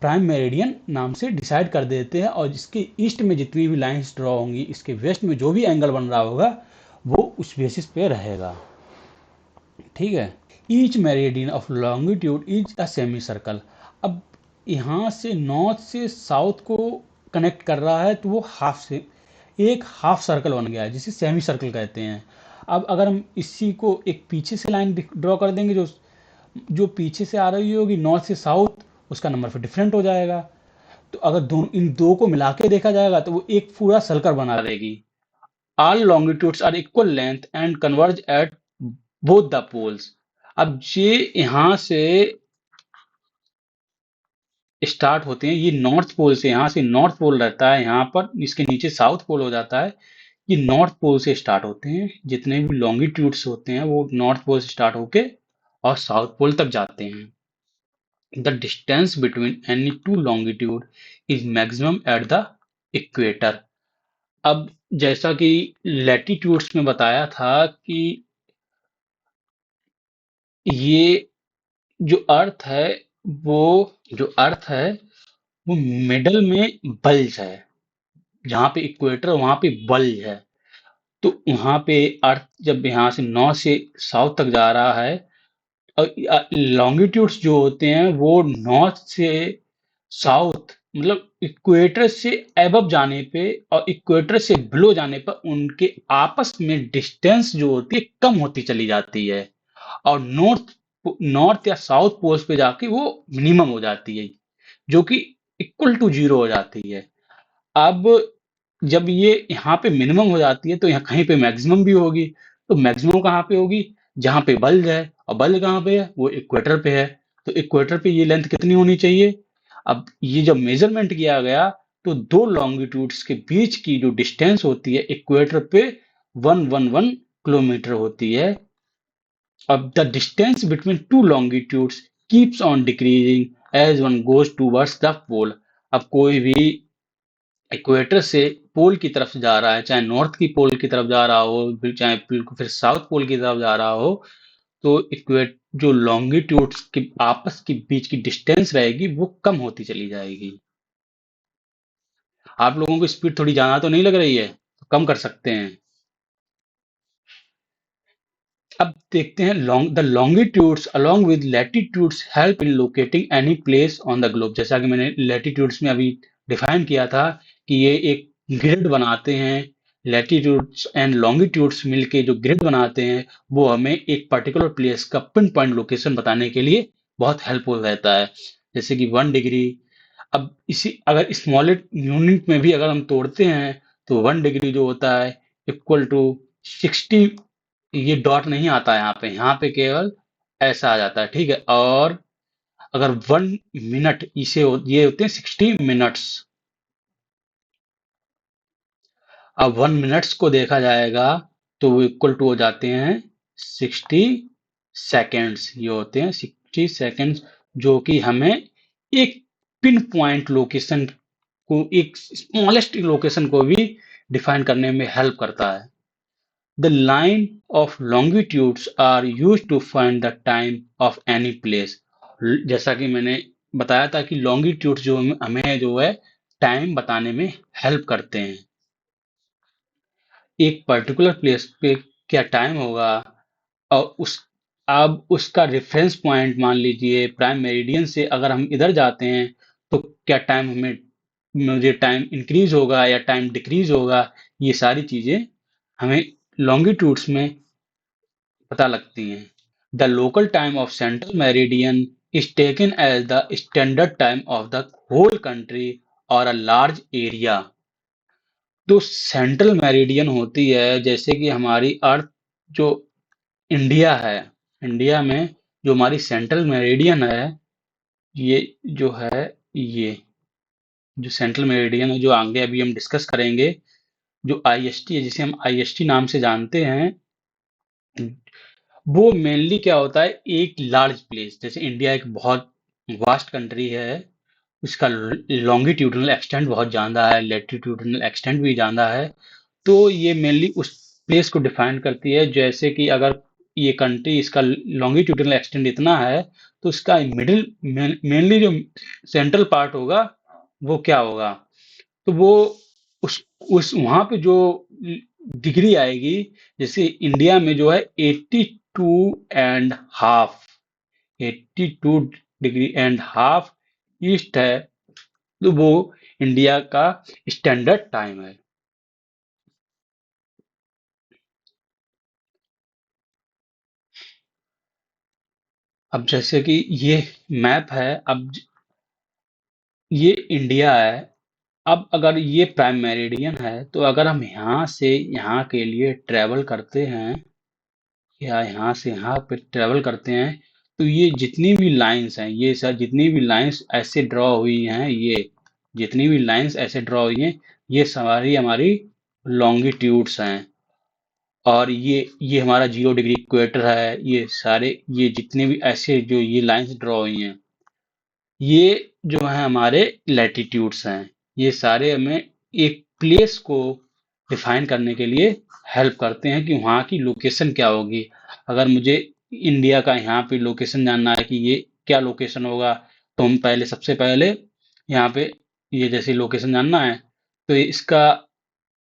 प्राइम मेरिडियन नाम से डिसाइड कर देते हैं। और इसके ईस्ट में जितनी भी लाइंस ड्रॉ होंगी, इसके वेस्ट में जो भी एंगल बन रहा होगा वो उस बेसिस पे रहेगा। ठीक है, each meridian of longitude is a semi circle. अब यहाँ से नॉर्थ से साउथ को कनेक्ट कर रहा है तो वो हाफ से एक हाफ सर्कल बन गया है, जिसे सेमी सर्कल कहते हैं। अब अगर हम इसी को एक पीछे से लाइन ड्रॉ कर देंगे, जो जो पीछे से आ रही होगी नॉर्थ से साउथ, उसका नंबर फिर डिफरेंट हो जाएगा। तो अगर दोनों इन दो को मिला के देखा जाएगा तो वो एक पूरा सर्कल बना देगी। All longitudes are equal length and converge at both the poles. अब ये यहाँ से स्टार्ट होते हैं, ये नॉर्थ पोल से, यहाँ से नॉर्थ पोल रहता है, यहाँ पर इसके नीचे साउथ पोल हो जाता है। ये नॉर्थ पोल से स्टार्ट होते हैं, जितने भी लॉन्गिट्यूड्स होते हैं वो नॉर्थ पोल से स्टार्ट होके और साउथ पोल तक जाते हैं। The distance between any two longitude is maximum at the equator. अब जैसा कि लैटिट्यूड्स में बताया था कि ये जो अर्थ है वो जो अर्थ है वो मिडल में बल्ज है, जहाँ पे इक्वेटर वहां पे बल्ज है। तो वहां पे अर्थ जब यहाँ से नॉर्थ से साउथ तक जा रहा है, और लॉन्गिट्यूड्स जो होते हैं वो नॉर्थ से साउथ, मतलब इक्वेटर से एबव जाने पे और इक्वेटर से बिलो जाने पर उनके आपस में डिस्टेंस जो होती है कम होती चली जाती है, और नॉर्थ नॉर्थ या साउथ पोल्स पे जाके वो मिनिमम हो जाती है, जो कि इक्वल टू जीरो हो जाती है। अब जब ये यहाँ पे मिनिमम हो जाती है तो यहाँ कहीं पे मैक्सिमम भी होगी। तो मैक्सिमम कहाँ पे होगी? जहाँ पे बल्ब है, और बल्ब कहाँ पे है? वो इक्वेटर पे है। तो इक्वेटर पे ये लेंथ कितनी होनी चाहिए? अब ये जब मेजरमेंट किया गया तो दो लॉन्गिट्यूड्स के बीच की जो डिस्टेंस होती है इक्वेटर पे 111 किलोमीटर होती है। अब the distance between two longitudes keeps on decreasing as one goes towards the pole। अब कोई भी इक्वेटर से पोल की तरफ जा रहा है, चाहे नॉर्थ की पोल की तरफ जा रहा हो, चाहे फिर साउथ पोल की तरफ जा रहा हो, तो इक्वेट जो लॉन्गिट्यूड्स के आपस के बीच की डिस्टेंस रहेगी वो कम होती चली जाएगी। आप लोगों को स्पीड थोड़ी ज्यादा तो नहीं लग रही है? तो कम कर सकते हैं। अब देखते हैं the longitudes along with latitudes help in locating any place on the globe. जैसा कि मैंने लैटिट्यूड्स में अभी डिफाइन किया था कि ये एक ग्रिड बनाते हैं, लैटिट्यूड्स एंड लॉन्गिट्यूड्स मिलके जो ग्रिड बनाते हैं वो हमें एक पर्टिकुलर प्लेस का पिन पॉइंट लोकेशन बताने के लिए बहुत हेल्पफुल रहता है। जैसे कि 1 डिग्री, अब इसी अगर स्मॉलेस्ट यूनिट में भी अगर हम तोड़ते हैं तो 1 डिग्री जो होता है इक्वल टू 60। ये डॉट नहीं आता यहाँ पे केवल ऐसा आ जाता है, ठीक है। और अगर 1 मिनट ये होते हैं 60 मिनट्स। अब 1 मिनट्स को देखा जाएगा तो वो इक्वल टू हो जाते हैं 60 सेकेंड्स। ये होते हैं 60 सेकेंड्स, जो कि हमें एक पिन पॉइंट लोकेशन को, एक स्मॉलेस्ट लोकेशन को भी डिफाइन करने में हेल्प करता है। The line of longitudes are used to find the time of any place। जैसा कि मैंने बताया था कि लॉन्गिट्यूड जो हमें जो है टाइम बताने में हेल्प करते हैं। एक पर्टिकुलर प्लेस पे क्या टाइम होगा, और उस अब उसका रेफरेंस पॉइंट मान लीजिए प्राइम मेरिडियन से अगर हम इधर जाते हैं तो क्या टाइम हमें मुझे टाइम इंक्रीज होगा या टाइम डिक्रीज होगा, ये सारी चीजें हमें लॉन्गिट्यूड्स में पता लगती हैं। The local time of central meridian is taken as the standard time of the whole country or a large area। तो सेंट्रल मेरिडियन होती है, जैसे कि हमारी अर्थ जो इंडिया है, इंडिया में जो हमारी सेंट्रल मेरिडियन है, ये जो है, ये जो सेंट्रल मेरिडियन है जो आगे अभी हम डिस्कस करेंगे, जो आईएसटी है जिसे हम आईएसटी नाम से जानते हैं, वो मेनली क्या होता है, एक लार्ज प्लेस, जैसे इंडिया एक बहुत वास्ट कंट्री है, उसका लॉन्गिट्यूडनल एक्सटेंट बहुत ज्यादा है, लेटिट्यूडनल एक्सटेंट भी ज्यादा है। तो ये मेनली उस प्लेस को डिफाइन करती है। जैसे कि अगर ये कंट्री, इसका लॉन्गिट्यूडनल एक्सटेंट इतना है तो इसका मिडिल मेनली जो सेंट्रल पार्ट होगा वो क्या होगा, तो वो उस वहां पे जो डिग्री आएगी, जैसे इंडिया में जो है 82.5 ईस्ट है, तो वो इंडिया का स्टैंडर्ड टाइम है। अब जैसे कि ये मैप है, अब ये इंडिया है। अब अगर ये प्राइम मेरिडियन है तो अगर हम यहाँ से यहाँ के लिए ट्रेवल करते हैं या यहाँ से यहाँ पे ट्रेवल करते हैं तो ये जितनी भी लाइंस हैं ये सर जितनी भी लाइंस ऐसे ड्रॉ हुई हैं ये जितनी भी लाइंस ऐसे ड्रॉ हुई हैं ये सारी हमारी लॉन्गिट्यूड्स हैं। और ये हमारा 0 डिग्री इक्वेटर है। ये सारे ये जितने भी ऐसे जो ये लाइंस ड्रॉ हुई हैं ये जो है हमारे लैटिट्यूड्स हैं। ये सारे हमें एक प्लेस को डिफाइन करने के लिए हेल्प करते हैं कि वहाँ की लोकेशन क्या होगी। अगर मुझे इंडिया का यहाँ पे लोकेशन जानना है कि ये क्या लोकेशन होगा तो हम पहले सबसे पहले यहाँ पे ये जैसे लोकेशन जानना है तो इसका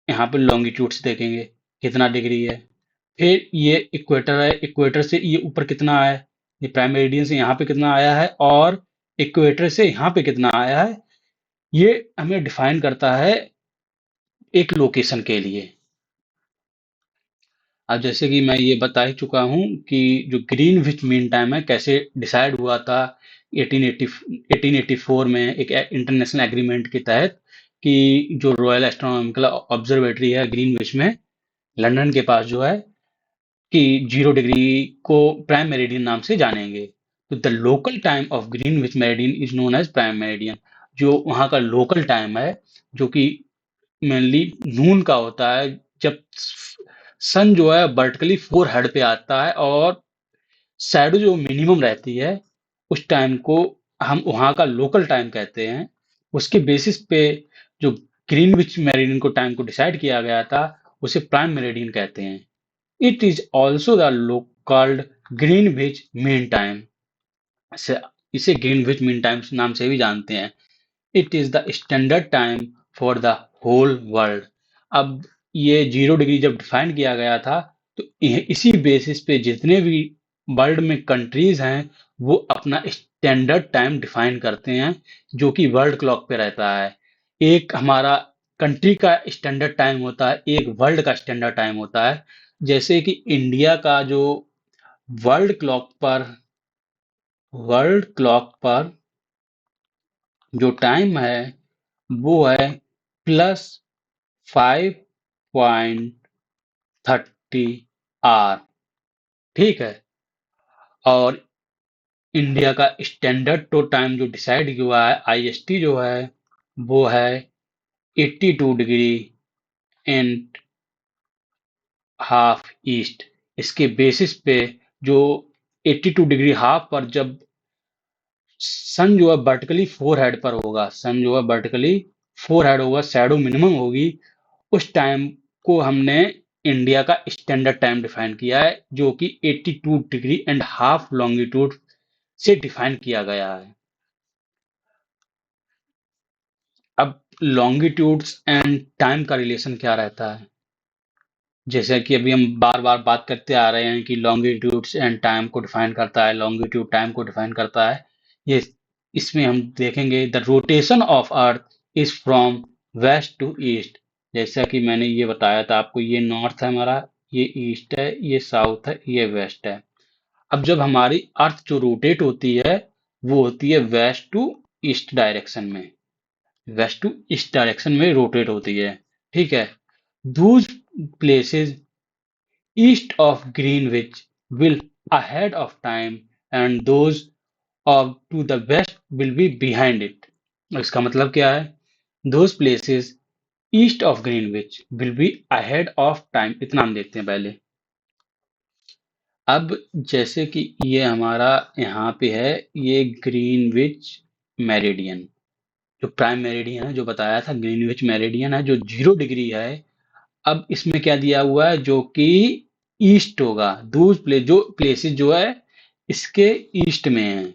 यहाँ पे लॉन्गिट्यूड्स देखेंगे कितना डिग्री है। फिर ये इक्वेटर है, इक्वेटर से ये ऊपर कितना है, ये प्राइम मेरिडियन से यहाँ पे कितना आया है और इक्वेटर से यहाँ पे कितना आया है, ये हमें डिफाइन करता है एक लोकेशन के लिए। अब जैसे कि मैं ये बता ही चुका हूँ कि जो ग्रीनविच मीन टाइम है कैसे डिसाइड हुआ था 1880 1884 में एक इंटरनेशनल एग्रीमेंट के तहत कि जो रॉयल एस्ट्रोनॉमिकल ऑब्जर्वेटरी है ग्रीनविच में लंदन के पास जो है कि 0 डिग्री को प्राइम मेरिडियन नाम से जानेंगे। तो the local time of Greenwich meridian is known as prime meridian. जो वहाँ का लोकल टाइम है जो कि मेनली नून का होता है जब सन जो है वर्टिकली फोर हेड पे आता है और शैडो जो मिनिमम रहती है उस टाइम को हम वहाँ का लोकल टाइम कहते हैं। उसके बेसिस पे जो ग्रीनविच मेरिडियन को टाइम को डिसाइड किया गया था उसे प्राइम मेरिडियन कहते हैं। It is also the called Greenwich mean time. इसे इसे ग्रीनविच मीन टाइम नाम से भी जानते हैं। It is the standard time for the whole world. अब ये 0 डिग्री जब डिफाइन किया गया था तो इसी बेसिस पे जितने भी वर्ल्ड में कंट्रीज हैं वो अपना स्टैंडर्ड टाइम डिफाइन करते हैं जो कि वर्ल्ड क्लॉक पे रहता है। एक हमारा कंट्री का स्टैंडर्ड टाइम होता है, एक वर्ल्ड का स्टैंडर्ड टाइम होता है। जैसे कि इंडिया का जो वर्ल्ड क्लॉक पर वर्ल्ड क्लॉक पर जो टाइम है वो है +5.30 आर। ठीक है। और इंडिया का स्टैंडर्ड टो टाइम जो डिसाइड हुआ है आईएसटी जो है वो है 82 डिग्री एंड हाफ ईस्ट। इसके बेसिस पे जो 82 डिग्री हाफ पर जब सन जो है वर्टिकली फोर हेड पर होगा, सन जो है वर्टिकली फोर हेड होगा, शैडो मिनिमम होगी, उस टाइम को हमने इंडिया का स्टैंडर्ड टाइम डिफाइन किया है जो कि 82 डिग्री एंड हाफ लॉन्गिट्यूड से डिफाइन किया गया है। अब लॉन्गिट्यूड्स एंड टाइम का रिलेशन क्या रहता है? जैसे कि अभी हम बार बार बात करते आ रहे हैं कि लॉन्गिट्यूड्स एंड टाइम को डिफाइन करता है, लॉन्गिट्यूड टाइम को डिफाइन करता है। ये इसमें हम देखेंगे the rotation of earth is from west to east. जैसा कि मैंने ये बताया था आपको, ये नॉर्थ है हमारा, ये ईस्ट है, ये साउथ है, ये वेस्ट है। अब जब हमारी अर्थ जो रोटेट होती है वो होती है वेस्ट टू ईस्ट डायरेक्शन में, वेस्ट टू ईस्ट डायरेक्शन में रोटेट होती है। ठीक है। Dooj places east of Greenwich will ahead of time and those of to the west will be behind it। इसका मतलब क्या है? Those places east of Greenwich will be ahead of time। इतना हम देखते हैं पहले। अब जैसे कि ये हमारा यहाँ पे है ये ग्रीनविच मेरिडियन, जो प्राइम मेरिडियन है जो बताया था ग्रीनविच मेरिडियन है जो 0 डिग्री है। अब इसमें क्या दिया हुआ है जो कि ईस्ट होगा, जो प्लेसेस जो है इसके ईस्ट में है,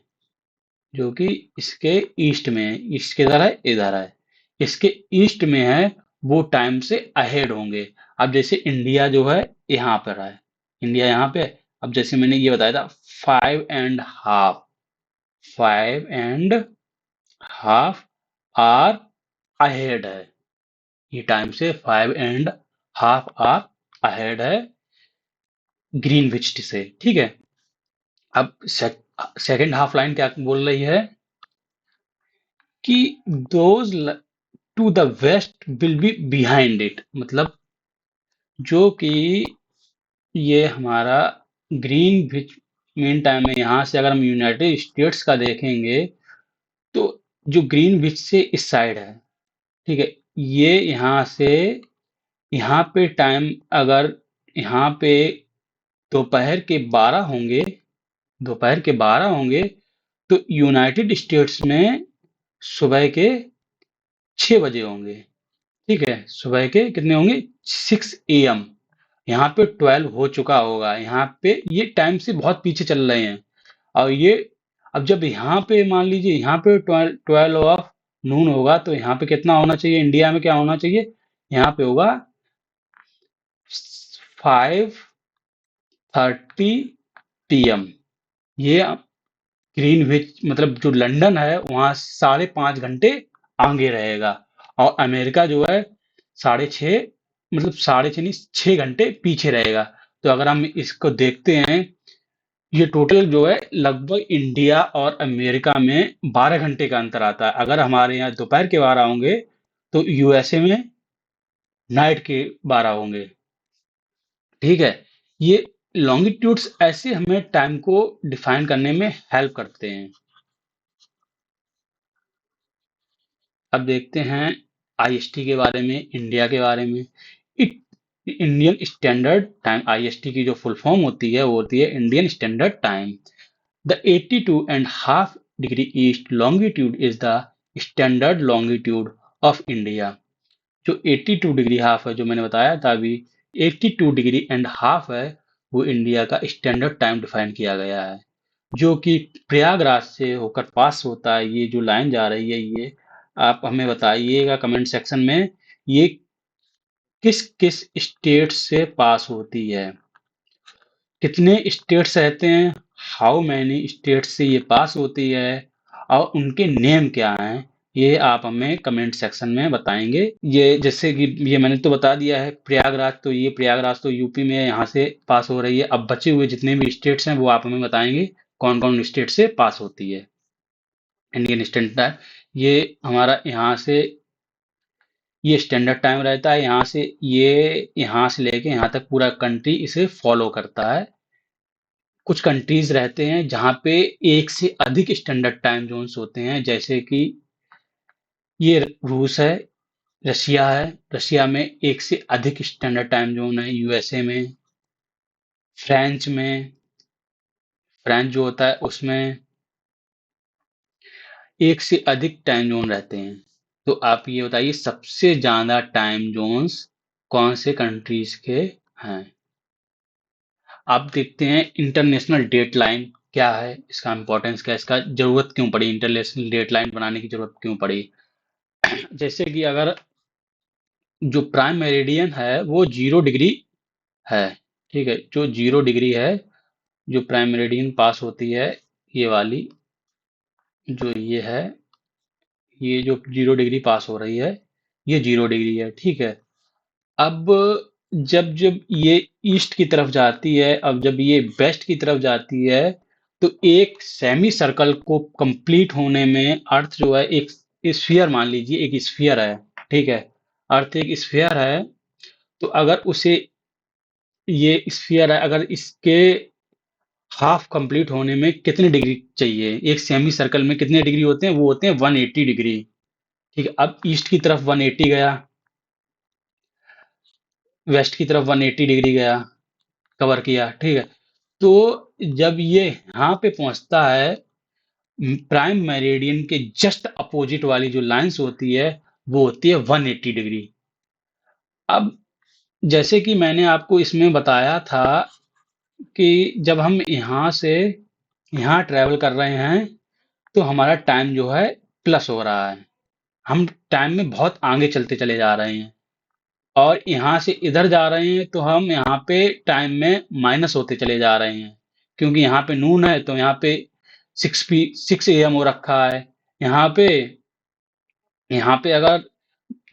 जो कि इसके ईस्ट में है, ईस्ट किधर है, इधर है, इसके ईस्ट में है, वो टाइम से अहेड होंगे। अब जैसे इंडिया जो है यहाँ पर है, इंडिया यहाँ पे है। अब जैसे मैंने ये बताया था 5.5 5.5 आर अहेड है, ये टाइम से 5.5 आर अहेड है ग्रीनविच से। ठीक है। अब सेकेंड हाफ लाइन क्या बोल रही है? कि those to the west will be behind it, मतलब जो कि ये हमारा ग्रीनविच मीन टाइम है, यहाँ से अगर हम यूनाइटेड स्टेट्स का देखेंगे तो जो ग्रीनविच से इस साइड है, ठीक है, ये यहाँ से यहाँ पे टाइम अगर यहाँ पे दोपहर के 12 होंगे, दोपहर के 12 होंगे, तो यूनाइटेड स्टेट्स में सुबह के 6 बजे होंगे। ठीक है, सुबह के कितने होंगे, 6 AM। यहाँ पे 12 हो चुका होगा, यहाँ पे ये टाइम से बहुत पीछे चल रहे हैं। और ये अब जब यहाँ पे मान लीजिए यहाँ पे 12 ऑफ नून होगा, तो यहाँ पे कितना होना चाहिए, इंडिया में क्या होना चाहिए, यहाँ पे होगा 5:30 PM। ये ग्रीनविच मतलब जो लंदन है वहाँ 5.5 घंटे आगे रहेगा, और अमेरिका जो है 6:30, मतलब 6:30 नहीं, 6 घंटे पीछे रहेगा। तो अगर हम इसको देखते हैं, ये टोटल जो है लगभग इंडिया और अमेरिका में 12 घंटे का अंतर आता है। अगर हमारे यहाँ दोपहर के 12 होंगे तो यूएसए में नाइट के 12 होंगे। ठीक है, ये लॉन्गिट्यूड्स ऐसे हमें टाइम को डिफाइन करने में हेल्प करते हैं। अब देखते हैं आईएसटी के बारे में, इंडिया के बारे में। It Indian standard time, IST की जो फुल फॉर्म होती है वो होती है Indian standard time. The 82.5 degree east longitude is the standard longitude of India. जो 82 डिग्री हाफ है, जो मैंने बताया था अभी, 82 डिग्री एंड हाफ है, वो इंडिया का स्टैंडर्ड टाइम डिफाइन किया गया है, जो कि प्रयागराज से होकर पास होता है। ये जो लाइन जा रही है, ये आप हमें बताइएगा कमेंट सेक्शन में, ये किस किस स्टेट से पास होती है, कितने स्टेट्स रहते हैं, हाउ मैनी स्टेट से ये पास होती है, और उनके नेम क्या हैं, ये आप हमें कमेंट सेक्शन में बताएंगे। ये जैसे कि ये मैंने तो बता दिया है प्रयागराज, तो ये प्रयागराज तो यूपी में यहाँ से पास हो रही है। अब बचे हुए जितने भी स्टेट्स हैं वो आप हमें बताएंगे कौन कौन स्टेट से पास होती है इंडियन स्टैंडर्ड टाइम। ये हमारा यहाँ से ये स्टैंडर्ड टाइम रहता है, यहाँ से ये यहाँ से लेके यहाँ तक पूरा कंट्री इसे फॉलो करता है। कुछ कंट्रीज रहते हैं जहाँ पे एक से अधिक स्टैंडर्ड टाइम जोन्स होते हैं, जैसे कि ये रूस है, रशिया है, रशिया में एक से अधिक स्टैंडर्ड टाइम जोन है, यूएसए में, फ्रांस में, फ्रांस जो होता है उसमें एक से अधिक टाइम जोन रहते हैं। तो आप ये बताइए सबसे ज्यादा टाइम जोन्स कौन से कंट्रीज के हैं। आप देखते हैं इंटरनेशनल डेट लाइन क्या है, इसका इंपॉर्टेंस क्या है, इसका जरूरत क्यों पड़ी, इंटरनेशनल डेट लाइन बनाने की जरूरत क्यों पड़ी। जैसे कि अगर जो प्राइम मेरिडियन है वो 0 डिग्री है, ठीक है, जो 0 डिग्री है, जो प्राइम मेरिडियन पास होती है, ये वाली जो ये है, ये जो 0 डिग्री पास हो रही है, ये 0 डिग्री है, ठीक है। अब जब जब ये ईस्ट की तरफ जाती है, अब जब ये वेस्ट की तरफ जाती है, तो एक सेमी सर्कल को कंप्लीट होने में अर्थ जो है एक स्फीयर, मान लीजिए एक स्फीयर है, ठीक है, अर्थ एक स्फीयर है, तो अगर उसे ये स्फीयर है, अगर इसके हाफ कंप्लीट होने में कितने डिग्री चाहिए, एक सेमी सर्कल में कितने डिग्री होते हैं, वो होते हैं 180 डिग्री। ठीक है, अब ईस्ट की तरफ 180 गया, वेस्ट की तरफ 180 डिग्री गया, कवर किया, ठीक है। तो जब ये यहाँ पे पहुंचता है, प्राइम मेरिडियन के जस्ट अपोजिट वाली जो लाइंस होती है वो होती है 180 डिग्री। अब जैसे कि मैंने आपको इसमें बताया था कि जब हम यहाँ से यहाँ ट्रेवल कर रहे हैं तो हमारा टाइम जो है प्लस हो रहा है, हम टाइम में बहुत आगे चलते चले जा रहे हैं, और यहाँ से इधर जा रहे हैं तो हम यहाँ पे टाइम में माइनस होते चले जा रहे हैं, क्योंकि यहाँ पे नून है तो यहाँ पे 6 AM हो रखा है, यहाँ पे यहाँ पे अगर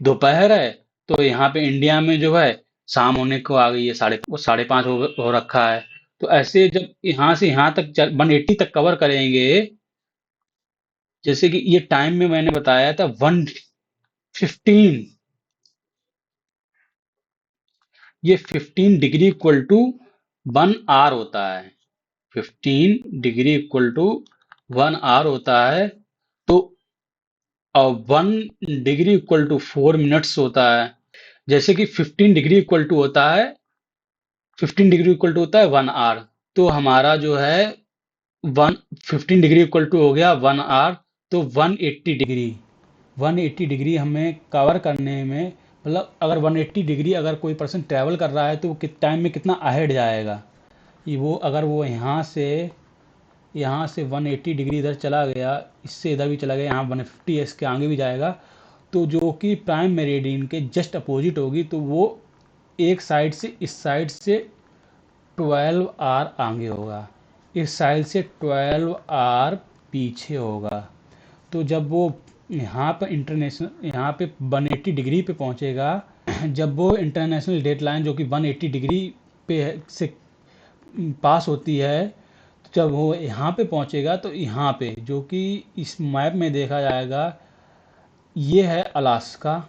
दोपहर है तो यहाँ पे इंडिया में जो है शाम होने को आ गई है, 5:30 हो रखा है। तो ऐसे जब यहाँ से यहाँ तक 180 तक कवर करेंगे, जैसे कि ये टाइम में मैंने बताया था 115, ये 15 डिग्री इक्वल टू 1 आवर होता है। 15 डिग्री इक्वल टू 1 आवर होता है। तो और 1 डिग्री इक्वल टू 4 मिनट्स होता है। जैसे कि 15 डिग्री इक्वल टू होता है 1 आवर। तो हमारा जो है वन 15 डिग्री इक्वल टू हो गया 1 आवर। तो 180 डिग्री, 180 डिग्री हमें कवर करने में, मतलब अगर 180 डिग्री अगर कोई पर्सन ट्रैवल कर रहा है तो वो टाइम में कितना अहेड जाएगा। ये वो अगर वो यहाँ से 180 डिग्री इधर चला गया, इससे इधर भी चला गया, यहाँ 150 इसके आगे भी जाएगा, तो जो कि प्राइम मेरिडियन के जस्ट अपोजिट होगी, तो वो एक साइड से इस साइड से 12 आवर आगे होगा, इस साइड से 12 आवर पीछे होगा। तो जब वो यहाँ पे 180 डिग्री पे पहुंचेगा, जब वो इंटरनेशनल डेडलाइन जो कि 180 डिग्री पे से पास होती है, तो जब वो यहाँ पे पहुंचेगा तो यहाँ पे जो कि इस मैप में देखा जाएगा, ये है अलास्का,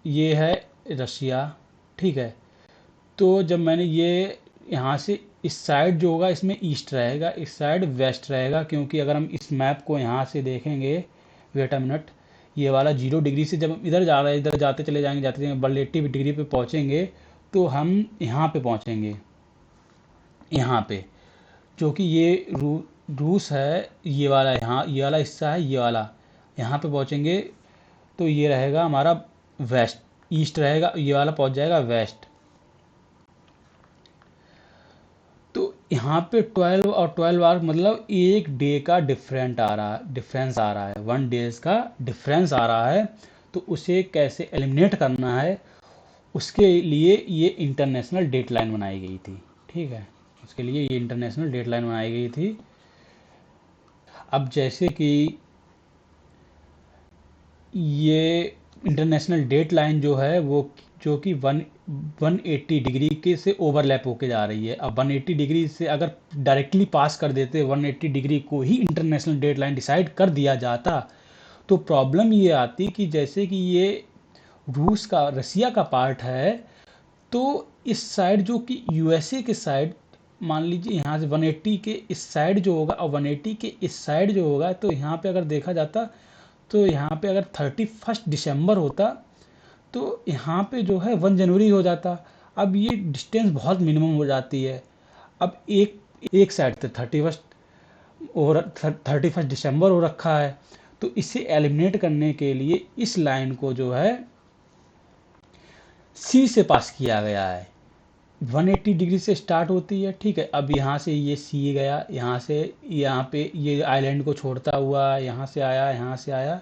ये है रशिया, ठीक है। तो जब मैंने ये यहाँ से इस साइड जो होगा इसमें ईस्ट रहेगा, इस साइड वेस्ट रहेगा, क्योंकि अगर हम इस मैप को यहाँ से देखेंगे, वेट अ मिनट, ये वाला 0 डिग्री से जब हम इधर जा रहे हैं, इधर जाते चले जाएंगे, जाते जाएंगे, 180 डिग्री पे पहुँचेंगे, तो हम यहाँ पे पहुँचेंगे, यहाँ पे जो कि ये रूस है, ये वाला, यहाँ ये वाला हिस्सा है, ये वाला, यहाँ पे पहुँचेंगे तो ये रहेगा हमारा वेस्ट, ईस्ट रहेगा, ये वाला पहुँच जाएगा वेस्ट। तो यहाँ पे 12 और 12 आवर मतलब एक डे का डिफरेंस आ रहा है, 1 डेज का डिफरेंस आ रहा है। तो उसे कैसे एलिमिनेट करना है, उसके लिए ये इंटरनेशनल डेडलाइन बनाई गई थी, ठीक है। उसके लिए ये इंटरनेशनल डेडलाइन बनाई गई थी। अब जैसे कि ये इंटरनेशनल डेडलाइन जो है वो, जो कि 180 डिग्री के से ओवरलैप होके जा रही है। अब 180 डिग्री से अगर डायरेक्टली पास कर देते 180 डिग्री को ही इंटरनेशनल डेडलाइन डिसाइड कर दिया जाता, तो प्रॉब्लम ये आती कि जैसे कि ये रसिया का पार्ट है, तो इस साइड जो कि यूएसए के साइड, मान लीजिए यहाँ से 180 के इस साइड जो होगा और 180 के इस साइड जो होगा, तो यहाँ पे अगर देखा जाता, तो यहाँ पे अगर 31 दिसंबर होता, तो यहाँ पे जो है 1 जनवरी हो जाता। अब ये डिस्टेंस बहुत मिनिमम हो जाती है। अब एक एक साइड से 31 दिसंबर हो रखा है, तो इसे एलिमिनेट करने के लिए इस लाइन को जो है सी से पास किया गया है। 180 डिग्री से स्टार्ट होती है, ठीक है। अब यहाँ से ये सी गया, यहाँ से यहाँ पे ये आइलैंड को छोड़ता हुआ यहाँ से आया, यहाँ से आया,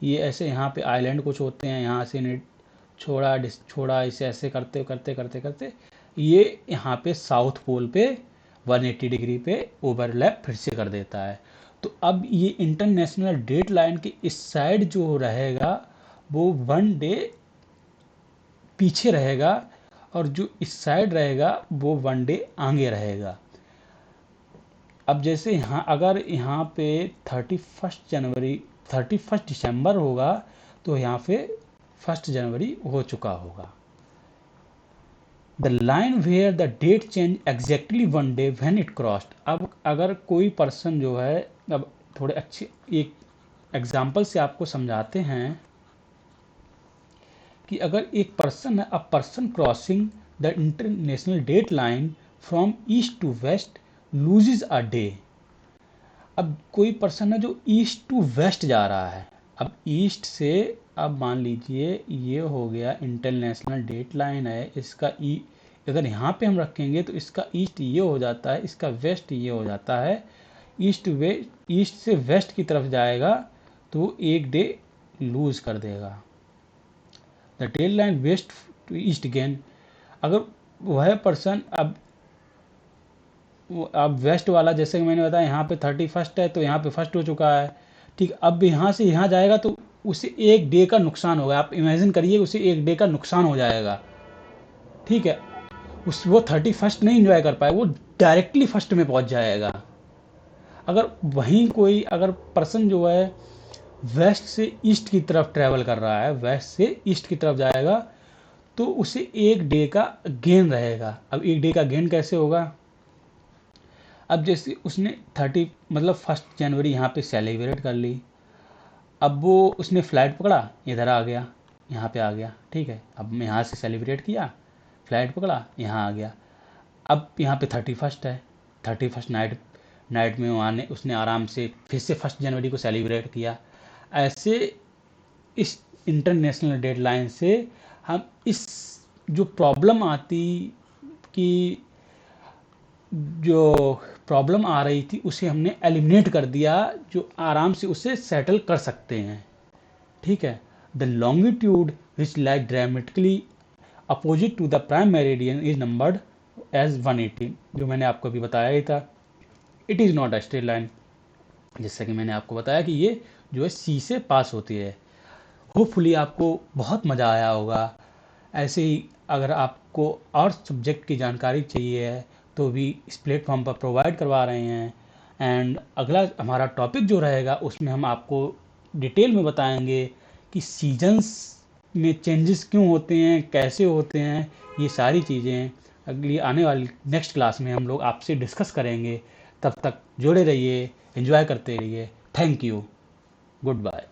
ये ऐसे यहाँ पे आइलैंड को छोड़ते हैं, यहाँ से ने छोड़ा छोड़ा, इसे ऐसे करते करते करते करते ये यहाँ पे साउथ पोल पे 180 डिग्री पे ओवरलैप फिर से कर देता है। तो अब ये इंटरनेशनल डेट लाइन के इस साइड जो रहेगा वो 1 डे पीछे रहेगा, और जो इस साइड रहेगा वो 1 डे आगे रहेगा। अब जैसे यहाँ अगर यहाँ पे 31 दिसंबर होगा, तो यहाँ पे 1 जनवरी हो चुका होगा। The line where the date change exactly 1 day when it crossed. अब अगर कोई पर्सन जो है, अब थोड़े अच्छे एक एग्जाम्पल से आपको समझाते हैं कि अगर एक पर्सन है, a person crossing the international date line from east to west loses a day. अब कोई पर्सन है जो ईस्ट टू वेस्ट जा रहा है, अब ईस्ट से, अब मान लीजिए ये हो गया इंटरनेशनल डेट लाइन है, इसका अगर यहाँ पे हम रखेंगे तो इसका ईस्ट ये हो जाता है, इसका वेस्ट ये हो जाता है। ईस्ट से वेस्ट की तरफ जाएगा तो एक डे लूज कर देगा। The tail line west to east gain, अगर वह पर्सन अब वेस्ट वाला, जैसे कि मैंने बताया यहाँ पे 31 है तो यहाँ पे फर्स्ट हो चुका है, ठीक। अब यहाँ से यहाँ जाएगा तो उसे एक डे का नुकसान होगा। आप इमेजिन करिए, उसे एक डे का नुकसान हो जाएगा, ठीक है। वो 31 नहीं इंजॉय कर पाए, वो डायरेक्टली फर्स्ट में पहुँच जाएगा। अगर वहीं कोई अगर पर्सन जो है वेस्ट से ईस्ट की तरफ ट्रैवल कर रहा है, वेस्ट से ईस्ट की तरफ जाएगा, तो उसे एक डे का गेन रहेगा। अब एक डे का गेन कैसे होगा? अब जैसे उसने 30 मतलब 1 जनवरी यहाँ पे सेलिब्रेट कर ली, अब वो उसने फ़्लाइट पकड़ा, इधर आ गया, यहाँ पे आ गया, ठीक है। अब मैं यहाँ से सेलिब्रेट किया, फ़्लाइट पकड़ा, यहाँ आ गया। अब यहाँ पे 31 है, 31 नाइट नाइट में वहाँ ने उसने आराम से फिर से 1 जनवरी को सेलिब्रेट किया। ऐसे इस इंटरनेशनल डेडलाइन से हम इस जो प्रॉब्लम आती कि जो प्रॉब्लम आ रही थी उसे हमने एलिमिनेट कर दिया, जो आराम से उसे सेटल कर सकते हैं, ठीक है। The longitude which like dramatically opposite to the prime meridian is numbered as 180, जो मैंने आपको अभी बताया ही था। It is not a straight line, जैसा कि मैंने आपको बताया कि ये जो है सी से पास होती है। होपफुली आपको बहुत मज़ा आया होगा। ऐसे ही अगर आपको और सब्जेक्ट की जानकारी चाहिए है तो भी इस प्लेटफॉर्म पर प्रोवाइड करवा रहे हैं। एंड अगला हमारा टॉपिक जो रहेगा उसमें हम आपको डिटेल में बताएंगे कि सीजन्स में चेंजेस क्यों होते हैं, कैसे होते हैं, ये सारी चीज़ें अगली आने वाली नेक्स्ट क्लास में हम लोग आपसे डिस्कस करेंगे। तब तक जुड़े रहिए, एंजॉय करते रहिए। Thank you, good bye.